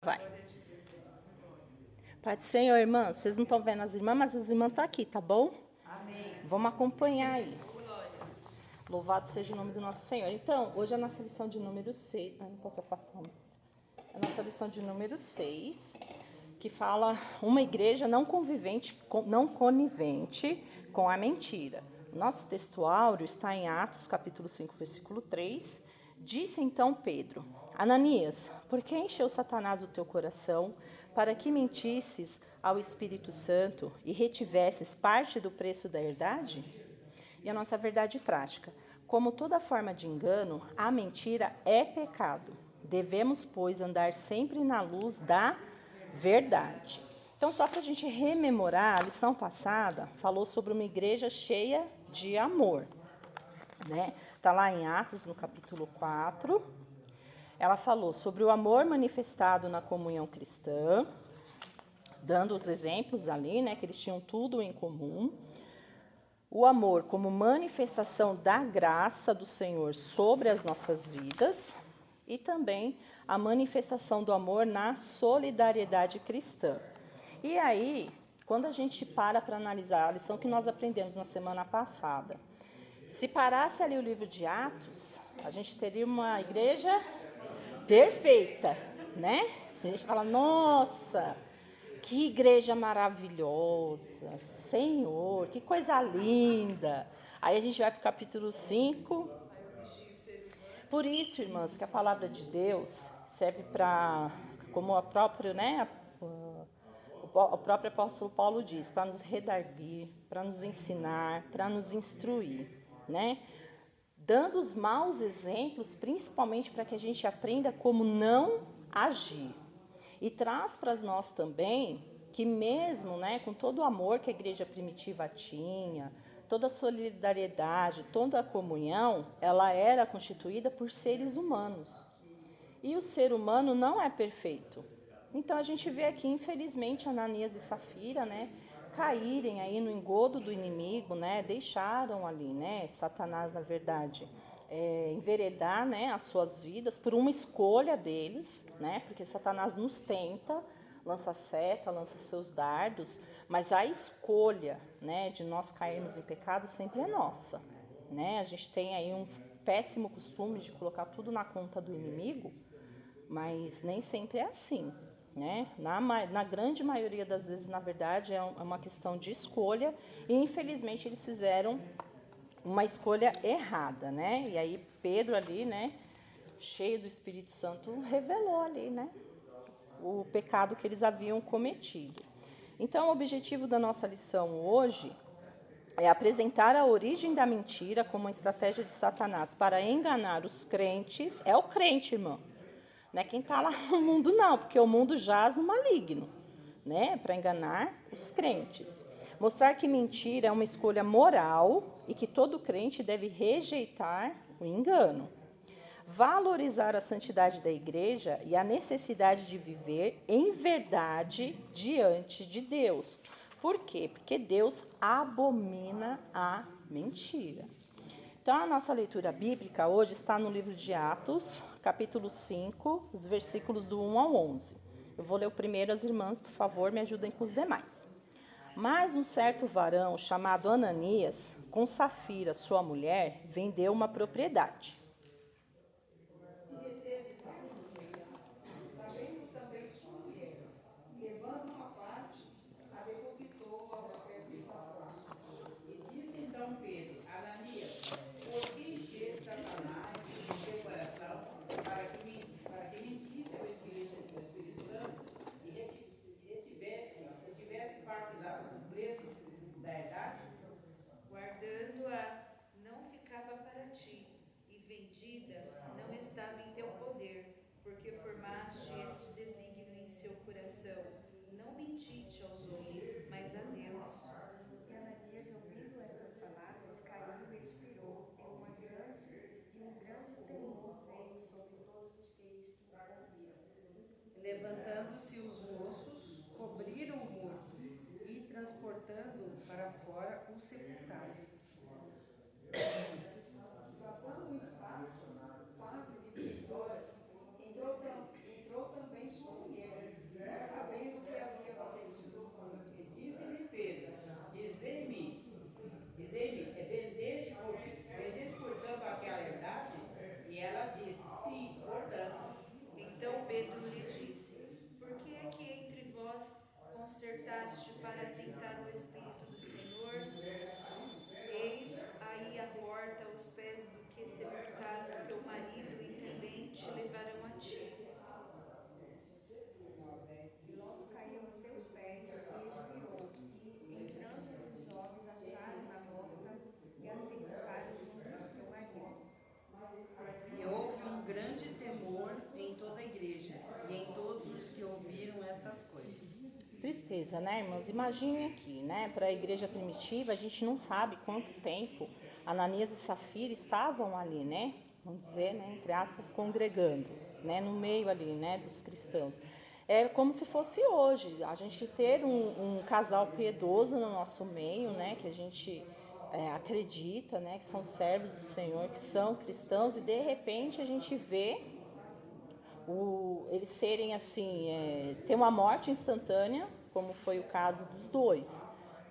Vai. Pai do Senhor, irmãs, vocês não estão vendo as irmãs, mas as irmãs estão aqui, tá bom? Amém. Vamos acompanhar aí. Louvado seja o nome do nosso Senhor. Então, hoje é a nossa lição de número 6. Não posso afastar. A nossa lição de número 6, que fala uma igreja não conivente com a mentira. O nosso texto áureo está em Atos, capítulo 5, versículo 3. Disse então Pedro: Ananias, por que encheu Satanás o teu coração para que mentisses ao Espírito Santo e retivesses parte do preço da herdade? E a nossa verdade prática. Como toda forma de engano, a mentira é pecado. Devemos, pois, andar sempre na luz da verdade. Então, só para a gente rememorar, a lição passada falou sobre uma igreja cheia de amor. Está lá em Atos, no capítulo 4. Ela falou sobre o amor manifestado na comunhão cristã, dando os exemplos ali, que eles tinham tudo em comum. O amor como manifestação da graça do Senhor sobre as nossas vidas e também a manifestação do amor na solidariedade cristã. E aí, quando a gente para analisar a lição que nós aprendemos na semana passada, se parasse ali o livro de Atos, a gente teria uma igreja perfeita, né? A gente fala, nossa, que igreja maravilhosa, Senhor, que coisa linda. Aí a gente vai para o capítulo 5. Por isso, irmãs, que a palavra de Deus serve para, como o próprio apóstolo Paulo diz, para nos redarguir, para nos ensinar, para nos instruir, dando os maus exemplos, principalmente para que a gente aprenda como não agir. E traz para nós também que mesmo com todo o amor que a igreja primitiva tinha, toda a solidariedade, toda a comunhão, ela era constituída por seres humanos. E o ser humano não é perfeito. Então a gente vê aqui, infelizmente, Ananias e Safira, caírem aí no engodo do inimigo, deixaram ali, Satanás, na verdade, enveredar, as suas vidas por uma escolha deles, porque Satanás nos tenta, lança seta, lança seus dardos, mas a escolha, de nós cairmos em pecado sempre é nossa, A gente tem aí um péssimo costume de colocar tudo na conta do inimigo, mas nem sempre é assim. Na grande maioria das vezes, na verdade, é uma questão de escolha e, infelizmente, eles fizeram uma escolha errada, E aí Pedro ali, cheio do Espírito Santo, revelou ali, o pecado que eles haviam cometido. Então, o objetivo da nossa lição hoje é apresentar a origem da mentira como uma estratégia de Satanás para enganar os crentes. É o crente, irmão. Não é quem está lá no mundo, não, porque o mundo jaz no maligno, para enganar os crentes. Mostrar que mentira é uma escolha moral e que todo crente deve rejeitar o engano. Valorizar a santidade da igreja e a necessidade de viver em verdade diante de Deus. Por quê? Porque Deus abomina a mentira. Então, a nossa leitura bíblica hoje está no livro de Atos, capítulo 5, os versículos do 1 ao 11. Eu vou ler o primeiro, as irmãs, por favor, me ajudem com os demais. Mas um certo varão, chamado Ananias, com Safira, sua mulher, vendeu uma propriedade. E reteve parte do preço, sabendo também sua mulher, e levando uma parte, a depositou aos pés dos apóstolos. E disse então Pedro: Ananias, por que encheste Satanás o teu coração para que mentisse ao Espírito Santo e retivesse parte do preço da herdade? Guardando-a não ficava para ti, e vendida não estava em teu poder, porque formaste este desígnio em seu coração. Não mentiste aos homens, mas a Deus. E Ananias, ouvindo estas palavras, caiu e expirou, e um grande temor veio sobre todos os que isto ouviram. Levantando-se os moços, cobriram o morto e, transportando-o para fora, o sepultaram. Passando um espaço quase de 3 horas, entrou também sua mulher, tristeza, né, irmãos? Imagine aqui, né, para a igreja primitiva, a gente não sabe quanto tempo Ananias e Safira estavam ali, né, vamos dizer, né, entre aspas, congregando, né, no meio ali, né, dos cristãos. É como se fosse hoje, a gente ter um casal piedoso no nosso meio, né, que a gente acredita, né, que são servos do Senhor, que são cristãos, e de repente a gente vê eles serem assim, ter uma morte instantânea, como foi o caso dos dois.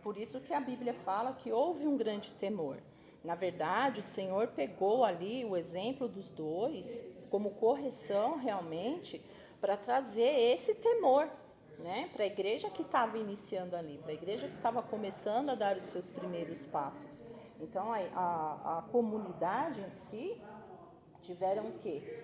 Por isso que a Bíblia fala que houve um grande temor. Na verdade, o Senhor pegou ali o exemplo dos dois como correção realmente para trazer esse temor, né, para a igreja que estava iniciando ali, para a igreja que estava começando a dar os seus primeiros passos. Então, a comunidade em si tiveram o quê?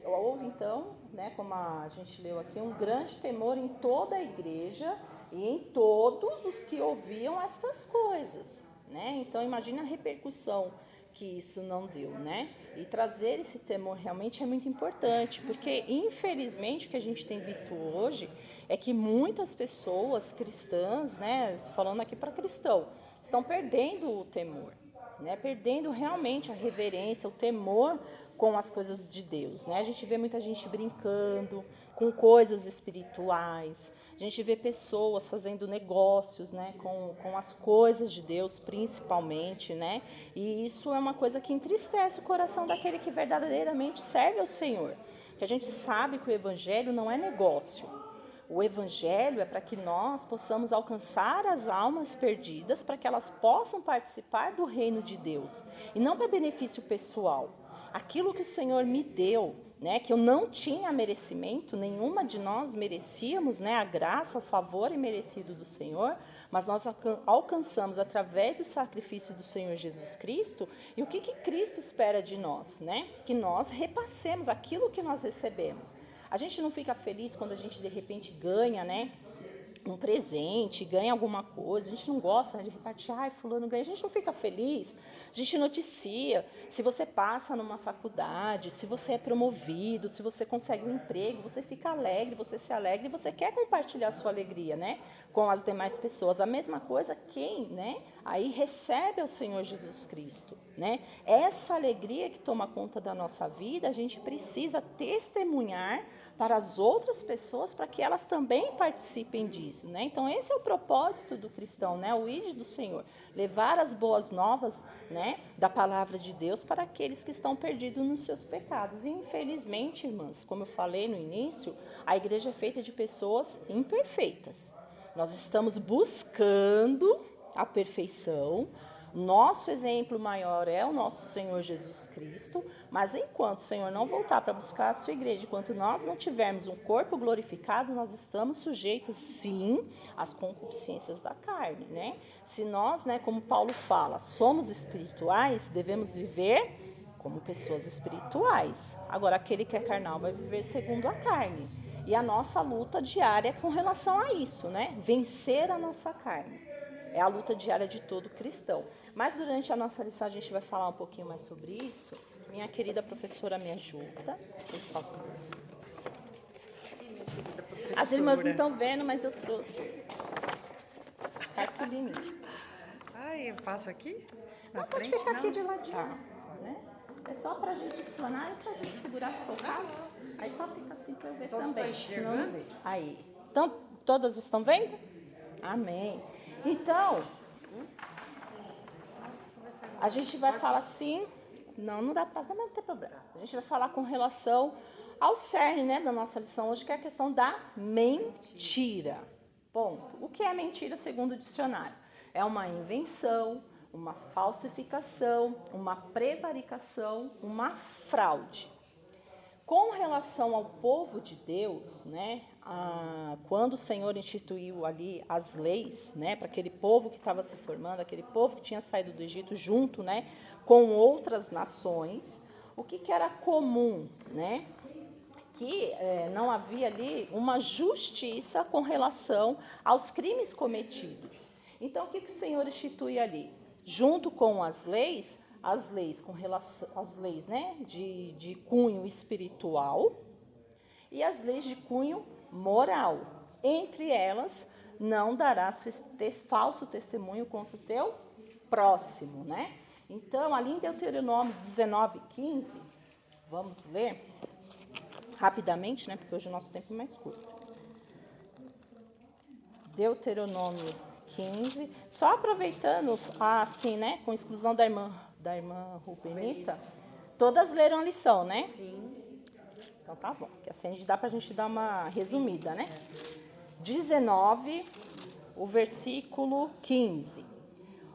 Houve então, né, como a gente leu aqui, um grande temor em toda a igreja e em todos os que ouviam estas coisas, né? Então imagina a repercussão que isso não deu, né? E trazer esse temor realmente é muito importante, porque infelizmente o que a gente tem visto hoje é que muitas pessoas cristãs, né, falando aqui para cristão, estão perdendo o temor, né, perdendo realmente a reverência, o temor com as coisas de Deus, né? A gente vê muita gente brincando com coisas espirituais, a gente vê pessoas fazendo negócios, né, com as coisas de Deus principalmente, né? E isso é uma coisa que entristece o coração daquele que verdadeiramente serve ao Senhor. Que a gente sabe que o evangelho não é negócio. O evangelho é para que nós possamos alcançar as almas perdidas, para que elas possam participar do reino de Deus, e não para benefício pessoal. Aquilo que o Senhor me deu, né, que eu não tinha merecimento, nenhuma de nós merecíamos, né, a graça, o favor imerecido do Senhor, mas nós alcançamos através do sacrifício do Senhor Jesus Cristo. E o que Cristo espera de nós, né? Que nós repassemos aquilo que nós recebemos. A gente não fica feliz quando a gente de repente ganha, né, um presente, ganha alguma coisa. A gente não gosta, né, de repartir, ai, fulano ganha. A gente não fica feliz, a gente noticia. Se você passa numa faculdade, se você é promovido, se você consegue um emprego, você fica alegre, você se alegra e você quer compartilhar a sua alegria, né, com as demais pessoas. A mesma coisa quem, né, aí recebe o Senhor Jesus Cristo, né? Essa alegria que toma conta da nossa vida, a gente precisa testemunhar para as outras pessoas, para que elas também participem disso, né? Então esse é o propósito do cristão, né? O ID do Senhor, levar as boas novas, né, da palavra de Deus para aqueles que estão perdidos nos seus pecados. E infelizmente, irmãs, como eu falei no início, a igreja é feita de pessoas imperfeitas. Nós estamos buscando a perfeição. Nosso exemplo maior é o nosso Senhor Jesus Cristo, mas enquanto o Senhor não voltar para buscar a sua igreja, enquanto nós não tivermos um corpo glorificado, nós estamos sujeitos, sim, às concupiscências da carne, né? Se nós, né, como Paulo fala, somos espirituais, devemos viver como pessoas espirituais. Agora, aquele que é carnal vai viver segundo a carne. E a nossa luta diária é com relação a isso, né? Vencer a nossa carne. É a luta diária de todo cristão. Mas durante a nossa lição a gente vai falar um pouquinho mais sobre isso. Minha querida professora me ajuda, por favor. Sim, minha querida professora. As irmãs não estão vendo, mas eu trouxe cartolininha. Ai, eu passo aqui? Na Não, pode frente, ficar não? aqui de ladinho, né? É só pra gente explanar e pra gente segurar se for caso. Aí só fica assim pra eu ver Todos também. estão Senão eu não enxergando? vejo. Aí. Então, todas estão vendo? Amém. Então, a gente vai falar assim. Não dá pra. Não tem problema. A gente vai falar com relação ao cerne, né, da nossa lição hoje, que é a questão da mentira. Ponto. O que é mentira segundo o dicionário? É uma invenção, uma falsificação, uma prevaricação, uma fraude. Com relação ao povo de Deus, né, quando o Senhor instituiu ali as leis, né, para aquele povo que estava se formando, aquele povo que tinha saído do Egito junto, né, com outras nações, o que era comum, né, que não havia ali uma justiça com relação aos crimes cometidos. Então, o que o Senhor institui ali? Junto com as leis com relação às leis, né, de cunho espiritual e as leis de cunho moral. entre elas, não darás falso testemunho contra o teu próximo, né? Então, ali em Deuteronômio 19:15, vamos ler rapidamente, né? Porque hoje o nosso tempo é mais curto. Deuteronômio 15, só aproveitando, assim, né? Com exclusão da irmã Rubenita, todas leram a lição, né? Sim. Então tá bom, que assim dá pra gente dar uma resumida, né? 19, o versículo 15.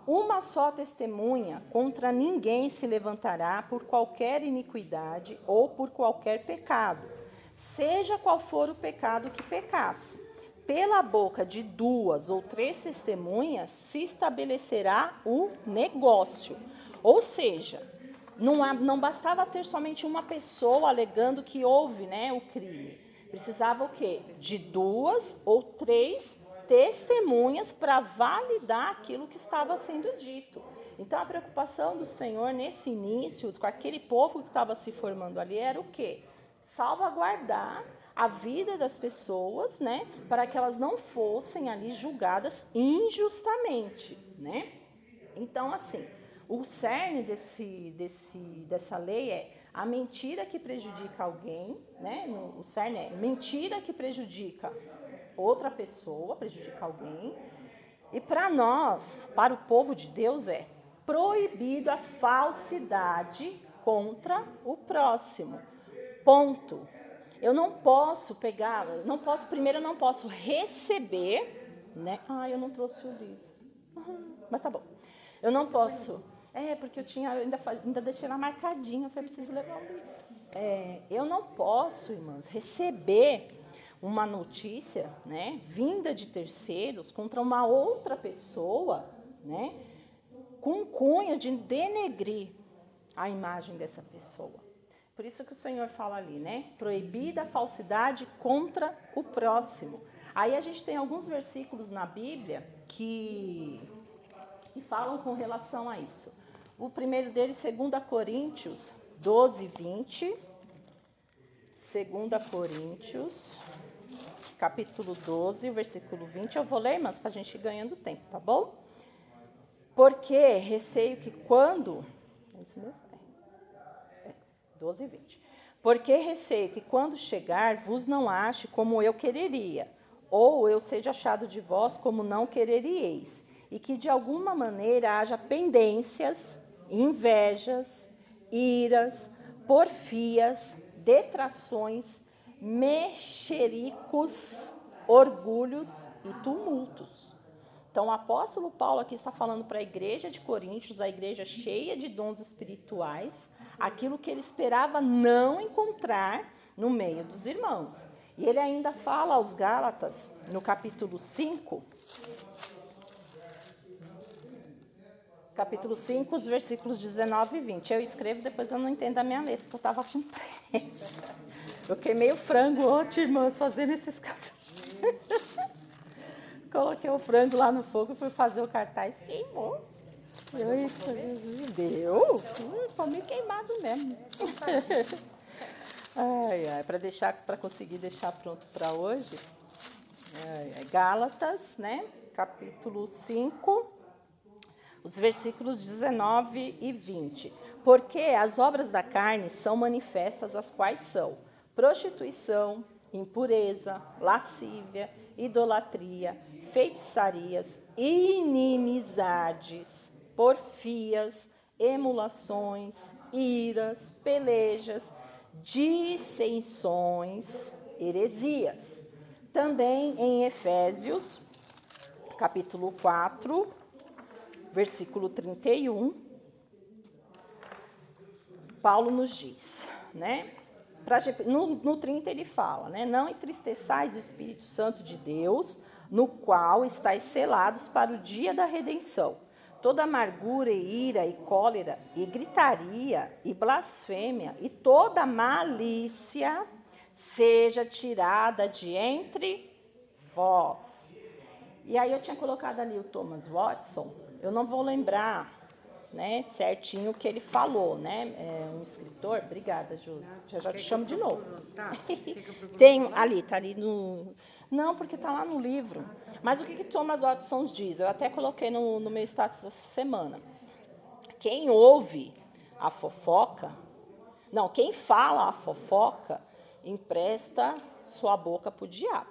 Uma só testemunha contra ninguém se levantará por qualquer iniquidade ou por qualquer pecado, seja qual for o pecado que pecasse. Pela boca de 2 ou 3 testemunhas se estabelecerá o negócio. Ou seja, não bastava ter somente uma pessoa alegando que houve, né, o crime. Precisava o quê? De 2 ou 3 testemunhas para validar aquilo que estava sendo dito. Então, a preocupação do Senhor nesse início, com aquele povo que estava se formando ali, era o quê? Salvaguardar a vida das pessoas, né, para que elas não fossem ali julgadas injustamente, né? Então, assim, o cerne dessa lei é a mentira que prejudica alguém, né? O cerne é mentira que prejudica outra pessoa, prejudica alguém. E para nós, para o povo de Deus, é proibido a falsidade contra o próximo. Ponto. Eu não posso pegar, eu não posso receber, né? Eu não trouxe o livro. Mas tá bom. Eu não posso. Porque eu ainda deixei lá marcadinho, eu falei, preciso levar o livro. Eu não posso, irmãs, receber uma notícia, né, vinda de terceiros contra uma outra pessoa, né, com cunho de denegrir a imagem dessa pessoa. Por isso que o Senhor fala ali, né? Proibida a falsidade contra o próximo. Aí a gente tem alguns versículos na Bíblia que falam com relação a isso. O primeiro deles, 2 Coríntios 12:20. 2 Coríntios, capítulo 12, o versículo 20. Eu vou ler, mas para a gente ir ganhando tempo, tá bom? Porque receio que quando... É isso mesmo? 12:20. Porque receio que quando chegar vos não ache como eu quereria, ou eu seja achado de vós como não quereríeis, e que de alguma maneira haja pendências, invejas, iras, porfias, detrações, mexericos, orgulhos e tumultos. Então, o apóstolo Paulo aqui está falando para a igreja de Coríntios, a igreja cheia de dons espirituais, aquilo que ele esperava não encontrar no meio dos irmãos. E ele ainda fala aos Gálatas, no capítulo 5, os versículos 19 e 20. Eu escrevo, depois eu não entendo a minha letra, porque eu estava com pressa. Eu queimei o frango ontem, irmãos, fazendo esses cartazes. Coloquei o frango lá no fogo, fui fazer o cartaz, queimou. Deu? Foi meio queimado mesmo. Para conseguir deixar pronto para hoje. Gálatas, né? Capítulo 5, os versículos 19 e 20. Porque as obras da carne são manifestas, as quais são prostituição, impureza, lascívia, idolatria, feitiçarias, inimizades, porfias, emulações, iras, pelejas, dissensões, heresias. Também em Efésios, capítulo 4, versículo 31, Paulo nos diz, né? No 30 ele fala, né? Não entristeçais o Espírito Santo de Deus, no qual estáis selados para o dia da redenção. Toda amargura e ira e cólera e gritaria e blasfêmia e toda malícia seja tirada de entre vós. E aí eu tinha colocado ali o Thomas Watson, eu não vou lembrar né, certinho o que ele falou, né? Um escritor, obrigada, Josi, já te chamo de novo. Tá. Tem ali, tá ali no... Não, porque tá lá no livro. Mas o que Thomas Watson diz? Eu até coloquei no meu status essa semana. Quem ouve a fofoca... Não, quem fala a fofoca empresta sua boca para o diabo.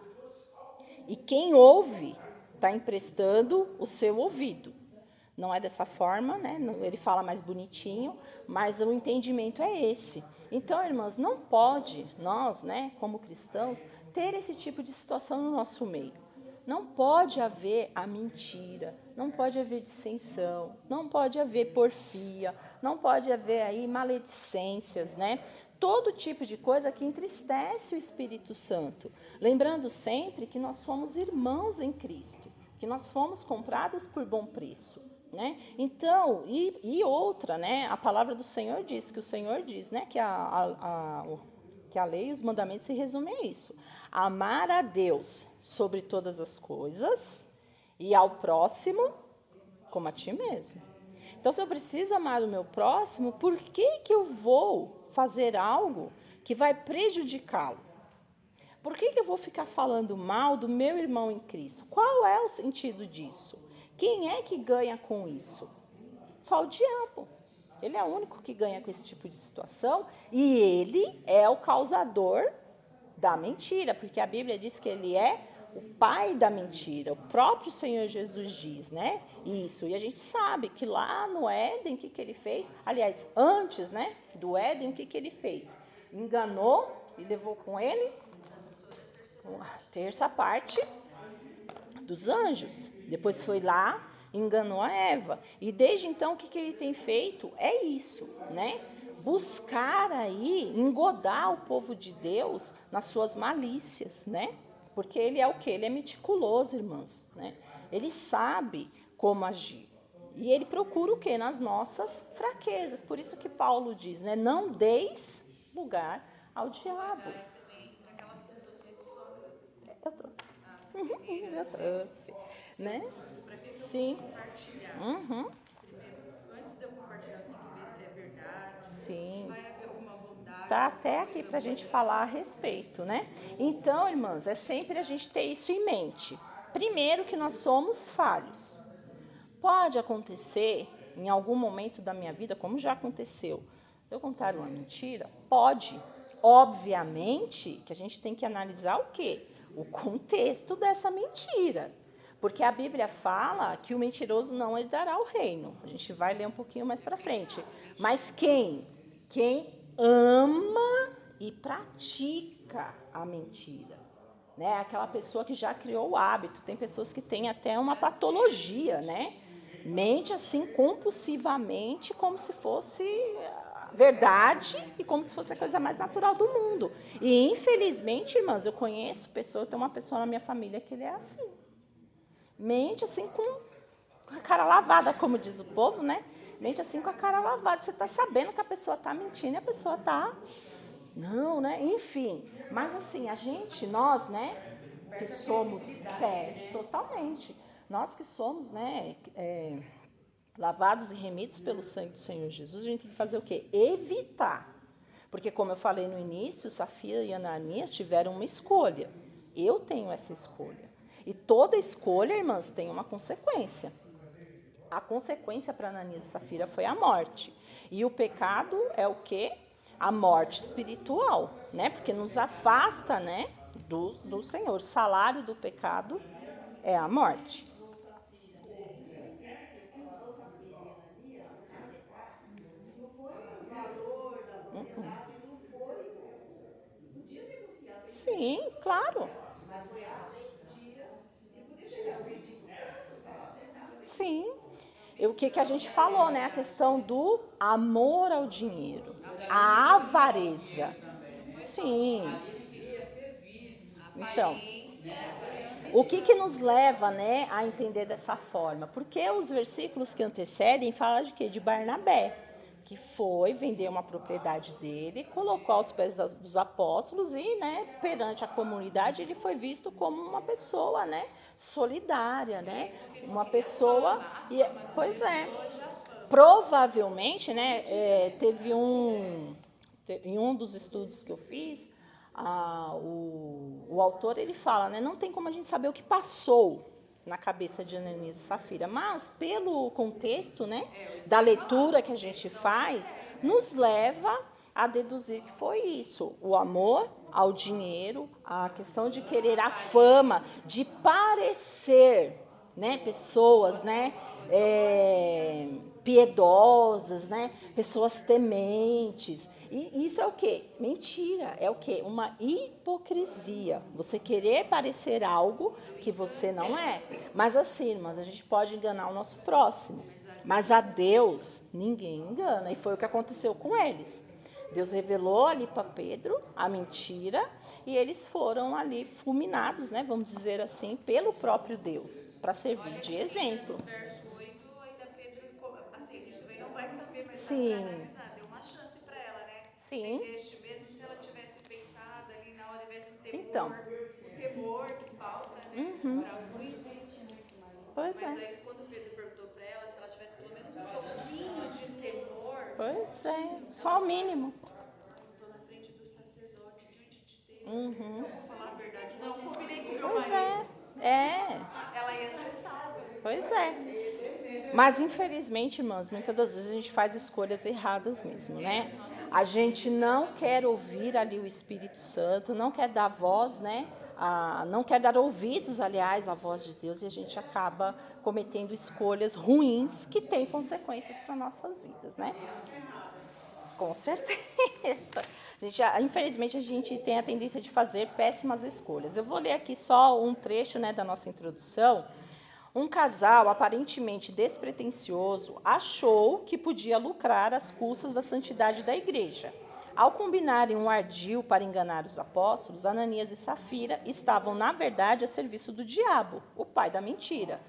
E quem ouve está emprestando o seu ouvido. Não é dessa forma, né? Ele fala mais bonitinho, mas o entendimento é esse. Então, irmãs, não pode nós, né, como cristãos, ter esse tipo de situação no nosso meio. Não pode haver a mentira, não pode haver dissensão, não pode haver porfia, não pode haver aí maledicências, né? Todo tipo de coisa que entristece o Espírito Santo. Lembrando sempre que nós somos irmãos em Cristo, que nós fomos comprados por bom preço, né? Então, e outra, né? A palavra do Senhor diz, né? Que a lei e os mandamentos se resumem a isso. Amar a Deus sobre todas as coisas e ao próximo como a ti mesmo. Então, se eu preciso amar o meu próximo, por que eu vou fazer algo que vai prejudicá-lo? Por que eu vou ficar falando mal do meu irmão em Cristo? Qual é o sentido disso? Quem é que ganha com isso? Só o diabo. Ele é o único que ganha com esse tipo de situação e ele é o causador da mentira, porque a Bíblia diz que ele é o pai da mentira. O próprio Senhor Jesus diz, né? Isso. E a gente sabe que lá no Éden, o que ele fez? Aliás, antes, né, do Éden, o que ele fez? Enganou e levou com ele a terça parte dos anjos. Depois foi lá, enganou a Eva. E desde então, o que ele tem feito? É isso, né? Buscar aí, engodar o povo de Deus nas suas malícias, né? Porque ele é o quê? Ele é meticuloso, irmãs, né? Ele sabe como agir. E ele procura o quê? Nas nossas fraquezas. Por isso que Paulo diz, né? Não deis lugar ao diabo. Eu trouxe, né? Sim. Uhum. Antes de eu compartilhar, eu tenho que ver se é verdade, Sim. se vai haver alguma bondade. Tá até aqui para a gente falar a respeito, né? Então, irmãs, é sempre a gente ter isso em mente. Primeiro que nós somos falhos. Pode acontecer em algum momento da minha vida, como já aconteceu, eu contar uma mentira? Pode. Obviamente que a gente tem que analisar o quê? O contexto dessa mentira. Porque a Bíblia fala que o mentiroso não herdará o reino. A gente vai ler um pouquinho mais para frente. Mas quem ama e pratica a mentira, né? Aquela pessoa que já criou o hábito. Tem pessoas que têm até uma patologia, né? Mente assim compulsivamente, como se fosse verdade e como se fosse a coisa mais natural do mundo. E infelizmente, irmãs, eu conheço pessoa, tem uma pessoa na minha família que ele é assim. Mente assim com a cara lavada, como diz o povo, né? Mente assim com a cara lavada. Você está sabendo que a pessoa está mentindo e a pessoa está... Não, né? Enfim. Mas assim, nós, né? Que somos... Perde totalmente. Nós que somos, né? Lavados e remidos pelo sangue do Senhor Jesus, a gente tem que fazer o quê? Evitar. Porque como eu falei no início, Safira e Ananias tiveram uma escolha. Eu tenho essa escolha. E toda escolha, irmãs, tem uma consequência. A consequência para Ananias e Safira foi a morte. E o pecado é o quê? A morte espiritual, né? Porque nos afasta, né, do Senhor. O salário do pecado é a morte. Sim, claro. Mas foi a mentira. Ele podia chegar ao vendi Sim. E o que a gente falou, né? A questão do amor ao dinheiro. A avareza. Sim. Então, o que nos leva, né, a entender dessa forma? Porque os versículos que antecedem falam de quê? De Barnabé, que foi vender uma propriedade dele, colocou aos pés dos apóstolos e, né, perante a comunidade, ele foi visto como uma pessoa, né, solidária, né, uma pessoa... Pois é. provavelmente, né, teve em um dos estudos que eu fiz, o autor ele fala, né, não tem como a gente saber o que passou na cabeça de Ananias e Safira, mas pelo contexto, né, da leitura que a gente faz, nos leva a deduzir que foi isso, o amor ao dinheiro, a questão de querer a fama, de parecer, né, pessoas, né, piedosas, né, pessoas tementes. E isso é o quê? Mentira. É o quê? Uma hipocrisia. Você querer parecer algo que você não é. Mas assim, irmãs, a gente pode enganar o nosso próximo. Mas a Deus, ninguém engana. E foi o que aconteceu com eles. Deus revelou ali para Pedro a mentira e eles foram ali fulminados, né, vamos dizer assim, pelo próprio Deus, para servir de exemplo. No verso 8, ainda Pedro, assim, a gente também não vai saber, mas Sim. dá para analisar, deu uma chance para ela, né? Sim. Deixe, mesmo se ela tivesse pensado ali na hora, tivesse um temor, Então. um temor que falta, né? Uhum. Para muitos. Pois Mas é. aí, quando Pedro perguntou para ela, se ela tivesse pelo menos um pouquinho de temor, Pois é, só o mínimo. estou na frente do sacerdote, diante de Deus. Uhum. Não vou falar a verdade, não. Combinei com o meu Pois marido. é. Ela ia ser salva. Pois é. Mas infelizmente, irmãs, muitas das vezes a gente faz escolhas erradas mesmo, né? A gente não quer ouvir ali o Espírito Santo, não quer dar voz, né? Não quer dar ouvidos, aliás, à voz de Deus, e a gente acaba cometendo escolhas ruins que têm consequências para nossas vidas, né? Com certeza. Infelizmente, a gente tem a tendência de fazer péssimas escolhas. Eu vou ler aqui só um trecho, né, da nossa introdução. Um casal aparentemente despretensioso achou que podia lucrar às custas da santidade da igreja. Ao combinarem um ardil para enganar os apóstolos, Ananias e Safira estavam, na verdade, a serviço do diabo, o pai da mentira.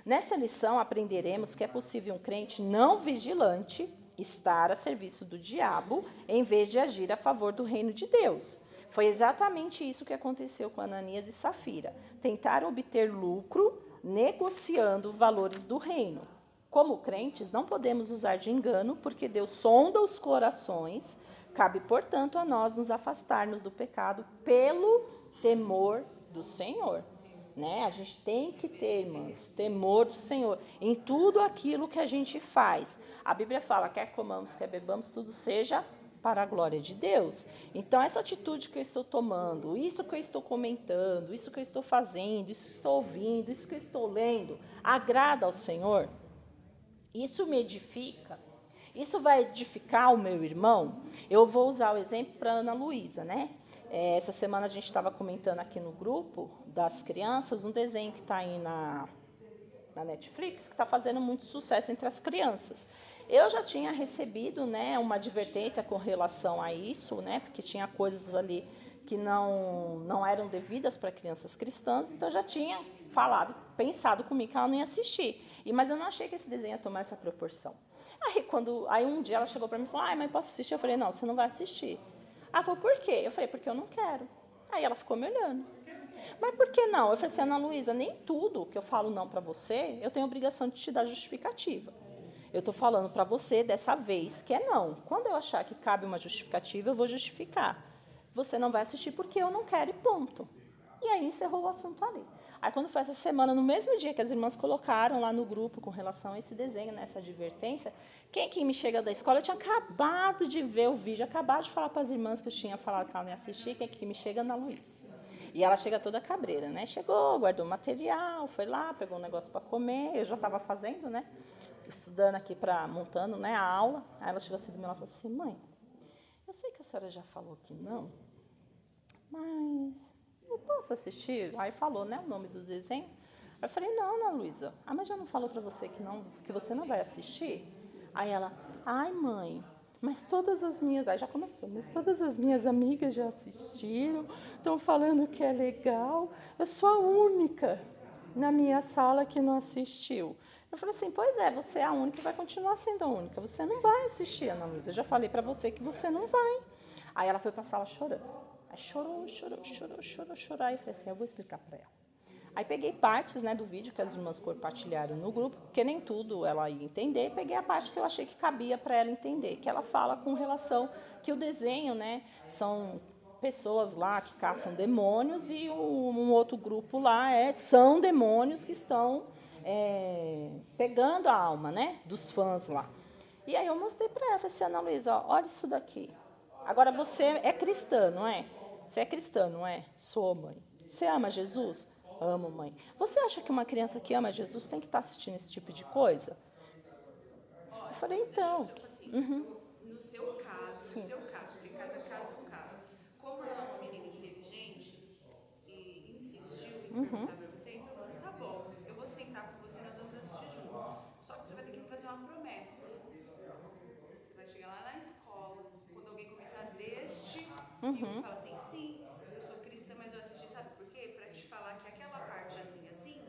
Nessa lição, aprenderemos que é possível um crente não vigilante estar a serviço do diabo, em vez de agir a favor do reino de Deus. Foi exatamente isso que aconteceu com Ananias e Safira. Tentaram obter lucro negociando valores do reino. Como crentes, não podemos usar de engano, porque Deus sonda os corações. Cabe, portanto, a nós nos afastarmos do pecado pelo temor do Senhor. Né? A gente tem que ter, irmãs, temor do Senhor em tudo aquilo que a gente faz. A Bíblia fala, quer comamos, quer bebamos, tudo seja para a glória de Deus. Então, essa atitude que eu estou tomando, isso que eu estou comentando, isso que eu estou fazendo, isso que estou ouvindo, isso que eu estou lendo, agrada ao Senhor? Isso me edifica? Isso vai edificar o meu irmão? Eu vou usar o exemplo para Ana Luísa, né? Essa semana a gente estava comentando aqui no grupo das crianças um desenho que está aí na Netflix, que está fazendo muito sucesso entre as crianças. Eu já tinha recebido, né, uma advertência com relação a isso, né, porque tinha coisas ali que não eram devidas para crianças cristãs, então eu já tinha pensado comigo que ela não ia assistir. Mas eu não achei que esse desenho ia tomar essa proporção. Aí um dia ela chegou para mim e falou, mãe, posso assistir? Eu falei, não, você não vai assistir. Ela falou, por quê? Eu falei, porque eu não quero. Aí ela ficou me olhando. Mas por que não? Eu falei assim, Ana Luísa, nem tudo que eu falo não para você, eu tenho obrigação de te dar justificativa. Eu estou falando para você dessa vez que é não. Quando eu achar que cabe uma justificativa, eu vou justificar. Você não vai assistir porque eu não quero e ponto. E aí encerrou o assunto ali. Aí quando foi essa semana, no mesmo dia que as irmãs colocaram lá no grupo com relação a esse desenho, nessa advertência, quem que me chega da escola, eu tinha acabado de ver o vídeo, acabado de falar para as irmãs que eu tinha falado que ela não ia assistir, quem que me chega? Ana Luísa. E ela chega toda cabreira, né? Chegou, guardou o material, foi lá, pegou um negócio para comer, eu já estava fazendo, né? Estudando aqui, montando, né, a aula. Aí ela chegou assim do meu lado e falou assim, mãe, eu sei que a senhora já falou que não, mas eu posso assistir? Aí falou, né, o nome do desenho. Aí eu falei, não, Ana Luísa, mas já não falou para você que você não vai assistir? Aí ela, ai mãe, mas todas as minhas, aí já começou, mas todas as minhas amigas já assistiram, estão falando que é legal, eu sou a única na minha sala que não assistiu. Eu falei assim, pois é, você é a única e vai continuar sendo a única, você não vai assistir, Ana Luísa, eu já falei para você que você não vai. Aí ela foi para a sala chorando. Aí chorou. Aí eu falei assim, eu vou explicar para ela. Aí peguei partes, né, do vídeo que as irmãs compartilharam no grupo, porque nem tudo ela ia entender, peguei a parte que eu achei que cabia para ela entender, que ela fala com relação que o desenho, né, são pessoas lá que caçam demônios e um outro grupo lá são demônios que estão pegando a alma, né, dos fãs lá. E aí eu mostrei para ela, falei assim, Ana Luísa, ó, olha isso daqui. Agora você é cristã, não é? Você é cristã, não é? Sou, mãe. Você ama Jesus? Amo, mãe. Você acha que uma criança que ama Jesus tem que estar assistindo esse tipo de coisa? Eu falei, então. No seu caso, porque cada caso é um caso. Como ela é uma menina inteligente e insistiu em perguntar pra você, então você tá bom, eu vou sentar com você e nós vamos assistir junto. Só que você vai ter que me fazer uma promessa. Você vai chegar lá na escola, quando alguém comentar deste filme, fala assim, sim, eu sou cristã, mas eu assisti, sabe por quê? Pra te falar que aquela parte assim,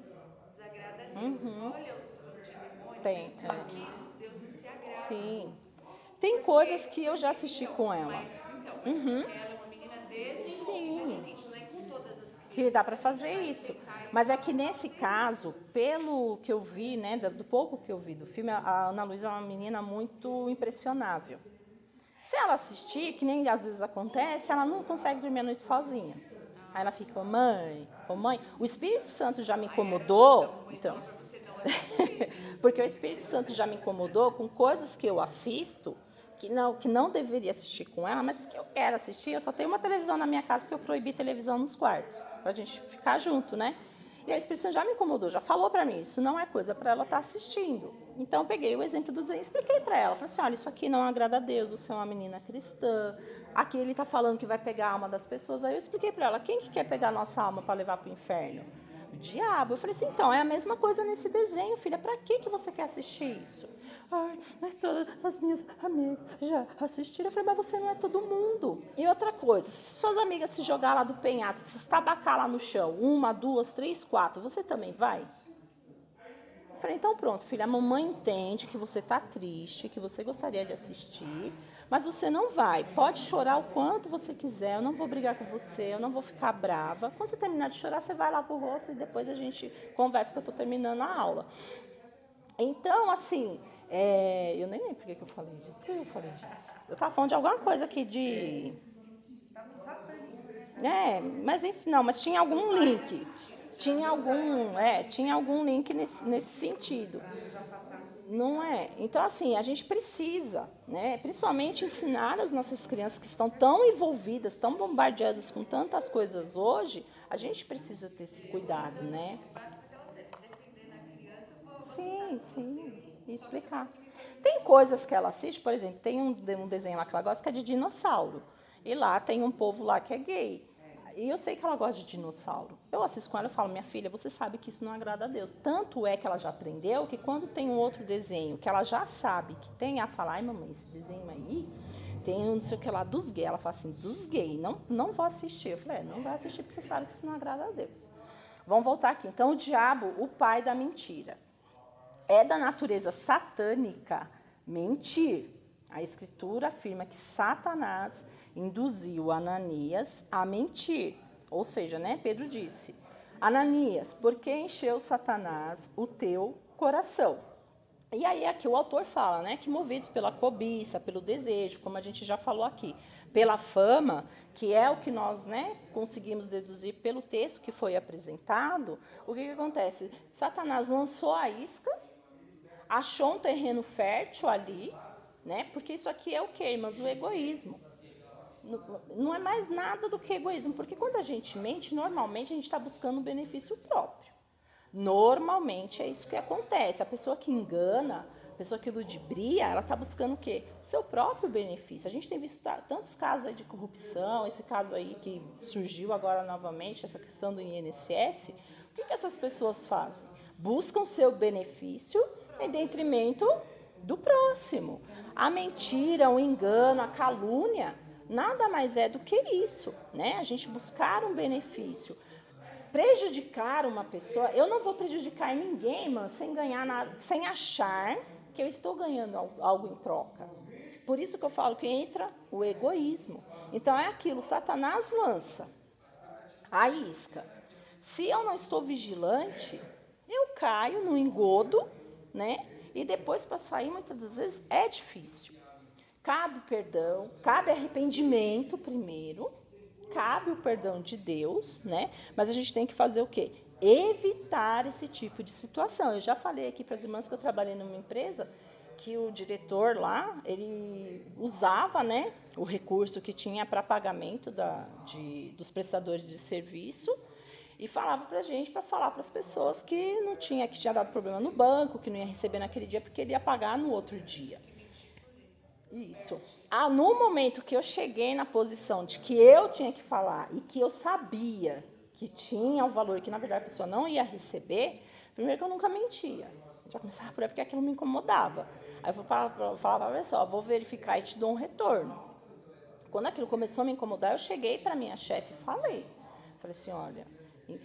desagrada a Deus. Olha, eu tô falando de demônio, Tem, mas aqui Deus não se agrada. Sim. Tem coisas que eu já assisti com ela. Mas porque ela é uma menina desenvolvida, gente, não é com todas as crianças. Que dá para fazer isso. Mas é que nesse caso, pelo que eu vi, né, do pouco que eu vi do filme, a Ana Luísa é uma menina muito impressionável. Se ela assistir, que nem às vezes acontece, ela não consegue dormir a noite sozinha. Aí ela fica, ô mãe, o Espírito Santo já me incomodou, então, porque o Espírito Santo já me incomodou com coisas que eu assisto, que não deveria assistir com ela, mas porque eu quero assistir, eu só tenho uma televisão na minha casa, porque eu proibi televisão nos quartos, pra gente ficar junto, né? E a Espírito Santo já me incomodou, já falou pra mim, isso não é coisa pra ela estar assistindo. Então eu peguei o exemplo do desenho e expliquei pra ela, falei assim, olha, isso aqui não agrada a Deus, você é uma menina cristã, aqui ele tá falando que vai pegar a alma das pessoas, aí eu expliquei pra ela, quem que quer pegar a nossa alma pra levar pro inferno? O diabo. Eu falei assim, então, é a mesma coisa nesse desenho, filha, pra que você quer assistir isso? Ai, mas todas as minhas amigas já assistiram. Eu falei, mas você não é todo mundo. E outra coisa, se suas amigas se jogar lá do penhasco, se tabacar lá no chão, 1, 2, 3, 4, você também vai? Eu falei, então pronto, filha, a mamãe entende que você tá triste, que você gostaria de assistir, mas você não vai. Pode chorar o quanto você quiser, eu não vou brigar com você, eu não vou ficar brava. Quando você terminar de chorar, você vai lá pro rosto e depois a gente conversa que eu tô terminando a aula. Então, assim, eu nem lembro por que eu falei disso. Por que eu falei disso? Eu estava falando de alguma coisa aqui de... mas enfim, não, mas tinha algum link. Tinha algum link nesse sentido. Não é? Então, assim, a gente precisa, né, principalmente ensinar as nossas crianças que estão tão envolvidas, tão bombardeadas com tantas coisas hoje, a gente precisa ter esse cuidado, né? Sim, e explicar. Tem coisas que ela assiste, por exemplo, tem um desenho lá que ela gosta que é de dinossauro. E lá tem um povo lá que é gay. E eu sei que ela gosta de dinossauro. Eu assisto com ela e falo, minha filha, você sabe que isso não agrada a Deus. Tanto é que ela já aprendeu que quando tem um outro desenho que ela já sabe que tem a falar, ai mamãe, esse desenho aí tem não sei o que lá dos gays. Ela fala assim, dos gays, não vou assistir. Eu falei, não vai assistir porque você sabe que isso não agrada a Deus. Vamos voltar aqui. Então, o diabo, o pai da mentira. É da natureza satânica mentir. A Escritura afirma que Satanás induziu Ananias a mentir. Ou seja, né, Pedro disse, Ananias, por que encheu Satanás o teu coração? E aí aqui o autor fala, né, que movidos pela cobiça, pelo desejo, como a gente já falou aqui, pela fama, que é o que nós, né, conseguimos deduzir pelo texto que foi apresentado, o que acontece? Satanás lançou a isca, achou um terreno fértil ali, né? Porque isso aqui é o quê, irmãs? O egoísmo. Não é mais nada do que egoísmo, porque quando a gente mente, normalmente a gente está buscando um benefício próprio. Normalmente é isso que acontece. A pessoa que engana, a pessoa que ludibria, ela está buscando o quê? O seu próprio benefício. A gente tem visto tantos casos aí de corrupção, esse caso aí que surgiu agora novamente, essa questão do INSS. O que essas pessoas fazem? Buscam seu benefício em detrimento do próximo. A mentira, o engano, a calúnia, nada mais é do que isso, né? A gente buscar um benefício. Prejudicar uma pessoa, eu não vou prejudicar ninguém, mano, sem ganhar nada, sem achar que eu estou ganhando algo em troca. Por isso que eu falo que entra o egoísmo. Então é aquilo, Satanás lança a isca. Se eu não estou vigilante, eu caio no engodo, né? E depois para sair, muitas das vezes, é difícil. Cabe perdão, cabe arrependimento primeiro, cabe o perdão de Deus, né? Mas a gente tem que fazer o quê? Evitar esse tipo de situação. Eu já falei aqui para as irmãs que eu trabalhei numa empresa que o diretor lá, ele usava, né, o recurso que tinha para pagamento dos prestadores de serviço e falava para a gente, para falar para as pessoas que não tinha, que tinha dado problema no banco, que não ia receber naquele dia porque ele ia pagar no outro dia. Isso. No momento que eu cheguei na posição de que eu tinha que falar e que eu sabia que tinha o valor, que na verdade a pessoa não ia receber, primeiro que eu nunca mentia. Eu já começava por aí porque aquilo me incomodava. Aí eu falava para a pessoa, vou verificar e te dou um retorno. Quando aquilo começou a me incomodar, eu cheguei para minha chefe e falei assim, olha,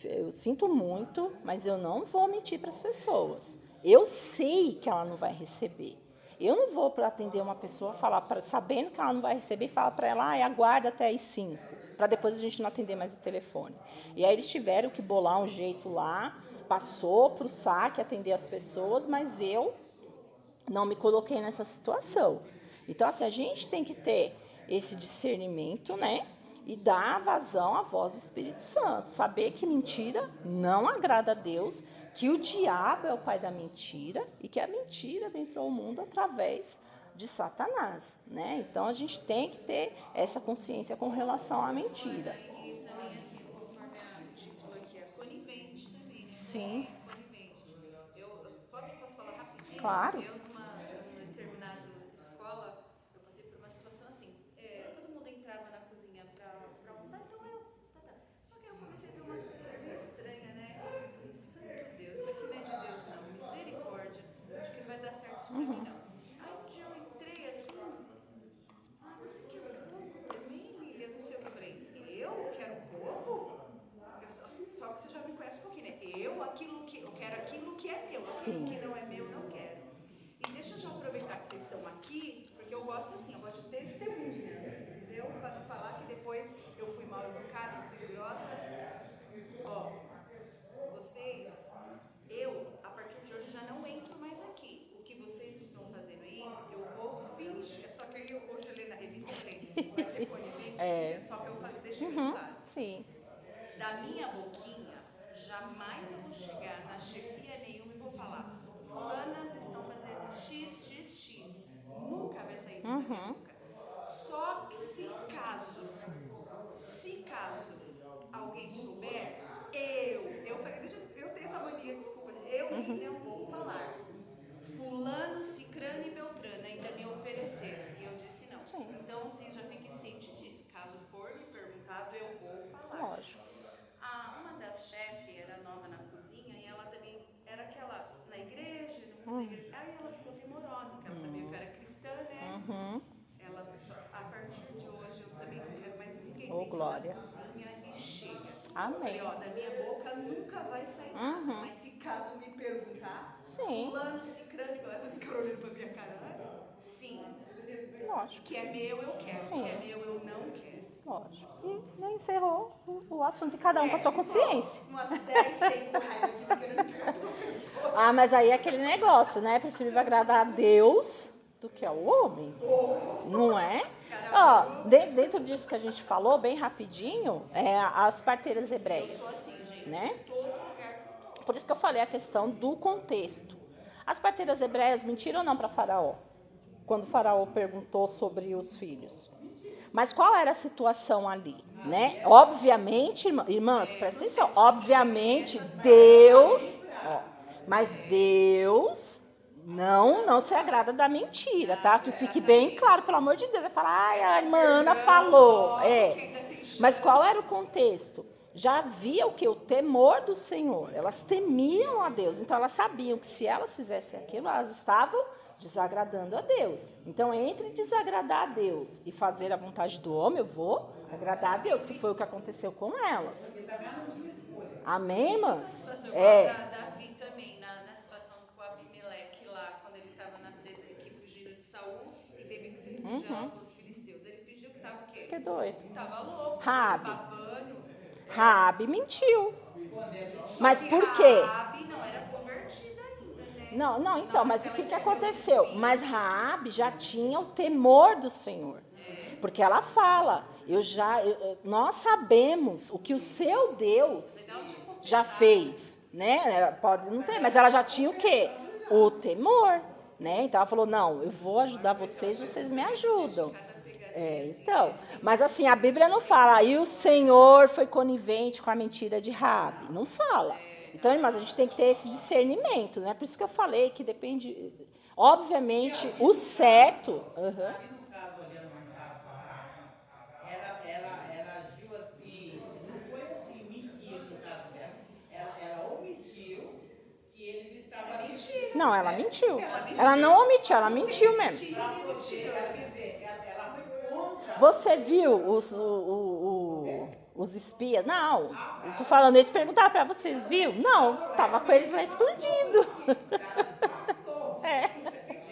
eu sinto muito, mas eu não vou mentir para as pessoas. Eu sei que ela não vai receber. Eu não vou para atender uma pessoa, sabendo que ela não vai receber, e falar para ela, aguarda até as 5, para depois a gente não atender mais o telefone. E aí eles tiveram que bolar um jeito lá, passou para o saque atender as pessoas, mas eu não me coloquei nessa situação. Então, assim, a gente tem que ter esse discernimento, né? E dar vazão à voz do Espírito Santo. Saber que mentira não agrada a Deus, que o diabo é o pai da mentira e que a mentira entrou ao mundo através de Satanás, né? Então, a gente tem que ter essa consciência com relação à mentira. E também, assim, conforme o título aqui, é conivente também, né? Sim. Conivente. Posso falar rapidinho? Claro. Eu, numa determinada escola, eu passei por uma situação assim. Todo mundo entrava na cozinha para almoçar, então eu... Só que eu comecei a ver umas coisas meio estranhas, né? Eu falei, santo Deus, isso aqui não é de Deus, não. Misericórdia. Acho que não vai dar certo isso pra mim, não. Aí um dia eu entrei assim... você quer pouco também? Eu não sei o que eu falei. Eu quero pouco? Só que você já me conhece um pouquinho, né? Eu quero aquilo que é meu. Sim. Aquilo que não é meu, não quero. E deixa eu já aproveitar que vocês estão aqui, porque eu gosto assim, eu gosto de testemunhas, entendeu? Para não falar que depois eu fui mal educada, fui grossa. Ó, vocês, a partir de hoje já não entro mais aqui. O que vocês estão fazendo aí, eu vou fingir. Só que aí hoje eu li na revista e falei, vai ser conivente, só que eu deixei bem claro. Sim. Da minha boquinha, jamais eu vou chegar na chefia nenhuma e vou falar, fulanas estão fazendo XXX. Nunca vai sair isso da minha boca. Só que se caso alguém souber, eu tenho essa mania, desculpa, eu não vou falar. Fulano, cicrano e beltrano ainda me ofereceram. E eu disse não. Sim. Então, assim, já fique ciente disso. Caso for me perguntado, eu vou falar. Lógico. Uma das chefes era nova na cozinha e ela também era aquela na igreja, na igreja. Aí ela ficou timorosa, porque ela sabia que eu era cristã, né? Ela, a partir de hoje, eu também não quero mais ninguém dentro da cozinha e chega. Amém. Eu falei, da minha boca nunca vai sair nada, mas se caso me perguntar, fulano, cicrano, elas ficaram olhando pra minha cara, sim. Lógico. Que é meu, eu quero. Sim. Que é meu, eu não quero. Lógico. E encerrou o assunto de cada um com a sua consciência. Umas 10 sem com raiva de mim, que eu não quero. Mas aí é aquele negócio, né? Prefiro agradar a Deus do que ao homem. Não é? Ó, dentro disso que a gente falou, bem rapidinho, as parteiras hebreias. Eu sou assim, gente. Né? Todo lugar. Por isso que eu falei a questão do contexto. As parteiras hebreias mentiram ou não para Faraó? Quando Faraó perguntou sobre os filhos. Mas qual era a situação ali, né? Obviamente, irmãs, presta atenção. Obviamente, Deus não se agrada da mentira, tá? Que fique bem claro, pelo amor de Deus. Vai falar, a irmã Ana falou. Mas qual era o contexto? Já havia o que? O temor do Senhor. Elas temiam a Deus. Então, elas sabiam que se elas fizessem aquilo, elas estavam desagradando a Deus. Então, entre desagradar a Deus e fazer a vontade do homem, eu vou agradar a Deus, que foi o que aconteceu com elas. Amém, irmãs? Davi também, na situação com o Abimeleque lá, quando ele estava na presa aqui, fugindo de Saul, e teve que se refugiar dos filisteus. Ele fingiu que estava o quê? Que doido. Estava louco, Raabe. babando. Raabe mentiu. Mas Só que por quê? Raabe não era convertida ainda, né? Não, então, mas o ela que escreveu aconteceu? sim. Mas Raabe já tinha o temor do Senhor. Porque ela fala, nós sabemos o que o seu Deus Legal de confessar. já fez, né? Ela pode não ter, mas ela já tinha o quê? O temor, né? Então ela falou, não, eu vou ajudar vocês, vocês me ajudam. Cada pegadinha assim, Então, mas assim, a Bíblia não fala, e o Senhor foi conivente com a mentira de Raabe. Não fala. Então, irmãs, a gente tem que ter esse discernimento, né? Por isso que eu falei que depende, obviamente, o certo. Aham. Ali no caso, olhando no caso da Rafa, ela agiu assim, não foi assim, mentira no caso dela. Ela omitiu que eles estavam ali. Não, ela mentiu. Ela não omitiu, ela mentiu mesmo. Pra poder, quer dizer, ela foi contra. Você viu os espias? Não. Eu tô falando, eles perguntaram pra vocês, viu? Não, tava com eles lá escondido. É.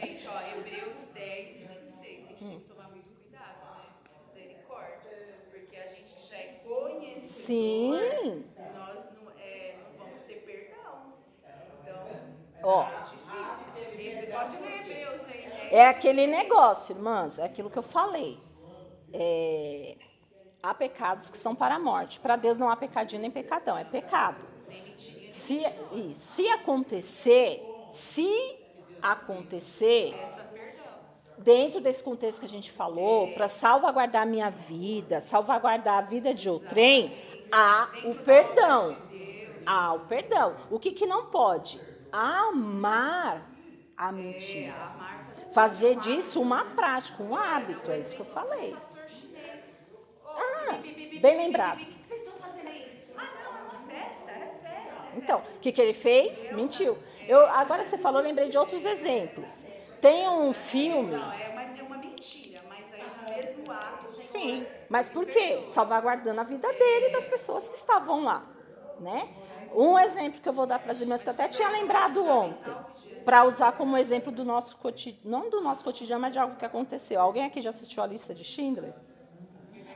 Gente, ó, Hebreus 10 e 26, a gente tem que tomar muito cuidado, né? Misericórdia. Porque a gente já é conhecedor, Sim. nós não vamos ter perdão. Então, Ó. é difícil. Pode ler Hebreus aí, né? É aquele negócio, irmãs, é aquilo que eu falei. Há pecados que são para a morte. Para Deus não há pecadinho nem pecadão, é pecado. Nem mentirinha, Se acontecer, peça perdão. dentro desse contexto que a gente falou, para salvaguardar a minha vida, salvaguardar a vida de outrem, há o perdão. Há o perdão. O que não pode? Amar a mentira. Fazer disso uma prática, um hábito, é isso que eu falei. Pastor chinês. Bem lembrado. O que vocês estão fazendo aí? Ah, não, é uma festa, é festa. Então, o que ele fez? Mentiu. Agora que você falou, eu lembrei de outros exemplos. Tem um filme... Não, é uma mentira, mas aí no mesmo ato... Sim, mas por quê? Salvaguardando a vida dele e das pessoas que estavam lá, né? Um exemplo que eu vou dar para as irmãs, que eu até tinha lembrado ontem, para usar como exemplo do nosso cotidiano, não do nosso cotidiano, mas de algo que aconteceu. Alguém aqui já assistiu a Lista de Schindler?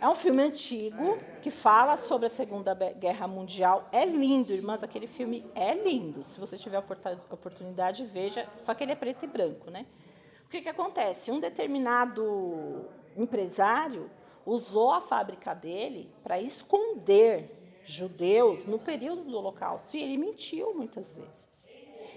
É um filme antigo que fala sobre a Segunda Guerra Mundial. É lindo, irmãs, aquele filme é lindo. Se você tiver a oportunidade, veja. Só que ele é preto e branco, né? O que acontece? Um determinado empresário usou a fábrica dele para esconder judeus no período do Holocausto. E ele mentiu muitas vezes.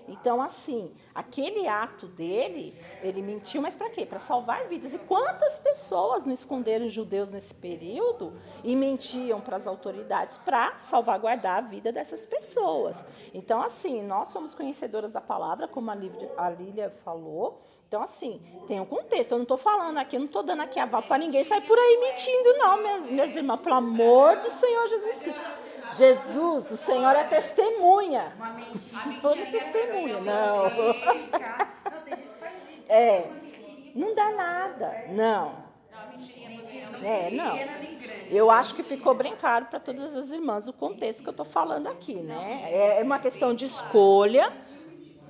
Então, assim, aquele ato dele, ele mentiu, mas para quê? Para salvar vidas. E quantas pessoas não esconderam judeus nesse período e mentiam para as autoridades para salvaguardar a vida dessas pessoas? Então, assim, nós somos conhecedoras da palavra, como a Lília falou. Então, assim, tem um contexto. Eu não estou falando aqui, eu não estou dando aqui aval para ninguém sair por aí mentindo, não, minhas irmãs. Pelo amor do Senhor Jesus Cristo. Jesus, o Senhor é testemunha. Uma mentira. Toda testemunha, não. Não, tem gente que faz isso. É. Uma mentirinha. Não dá nada, não. Não, mentirinha, Não. Pequena nem grande. Eu acho que ficou bem claro para todas as irmãs o contexto que eu estou falando aqui, né? É uma questão de escolha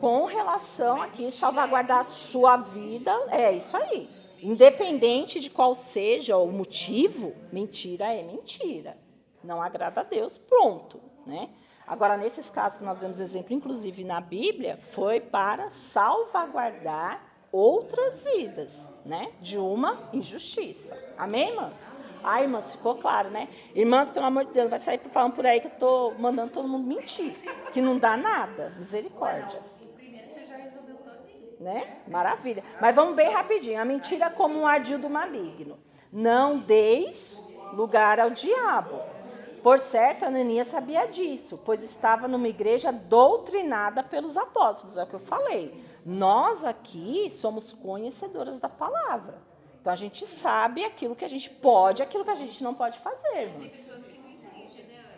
com relação aqui salvaguardar a sua vida. É isso aí. Independente de qual seja o motivo, mentira é mentira. Não agrada a Deus, pronto, né? Agora, nesses casos que nós demos exemplo, inclusive na Bíblia, foi para salvaguardar outras vidas, né? De uma injustiça. Amém, irmãs? Ah, irmãs, ficou claro, né? Irmãs, pelo amor de Deus, vai sair falando por aí que eu estou mandando todo mundo mentir, que não dá nada. Misericórdia. O primeiro você já resolveu todinho. Né? Maravilha. Mas vamos bem rapidinho. A mentira é como um ardil do maligno. Não deis lugar ao diabo. Por certo, Ananias sabia disso, pois estava numa igreja doutrinada pelos apóstolos, é o que eu falei. Nós aqui somos conhecedoras da palavra. Então, a gente sabe aquilo que a gente pode e aquilo que a gente não pode fazer, Tem irmãos. pessoas que não entendem, né,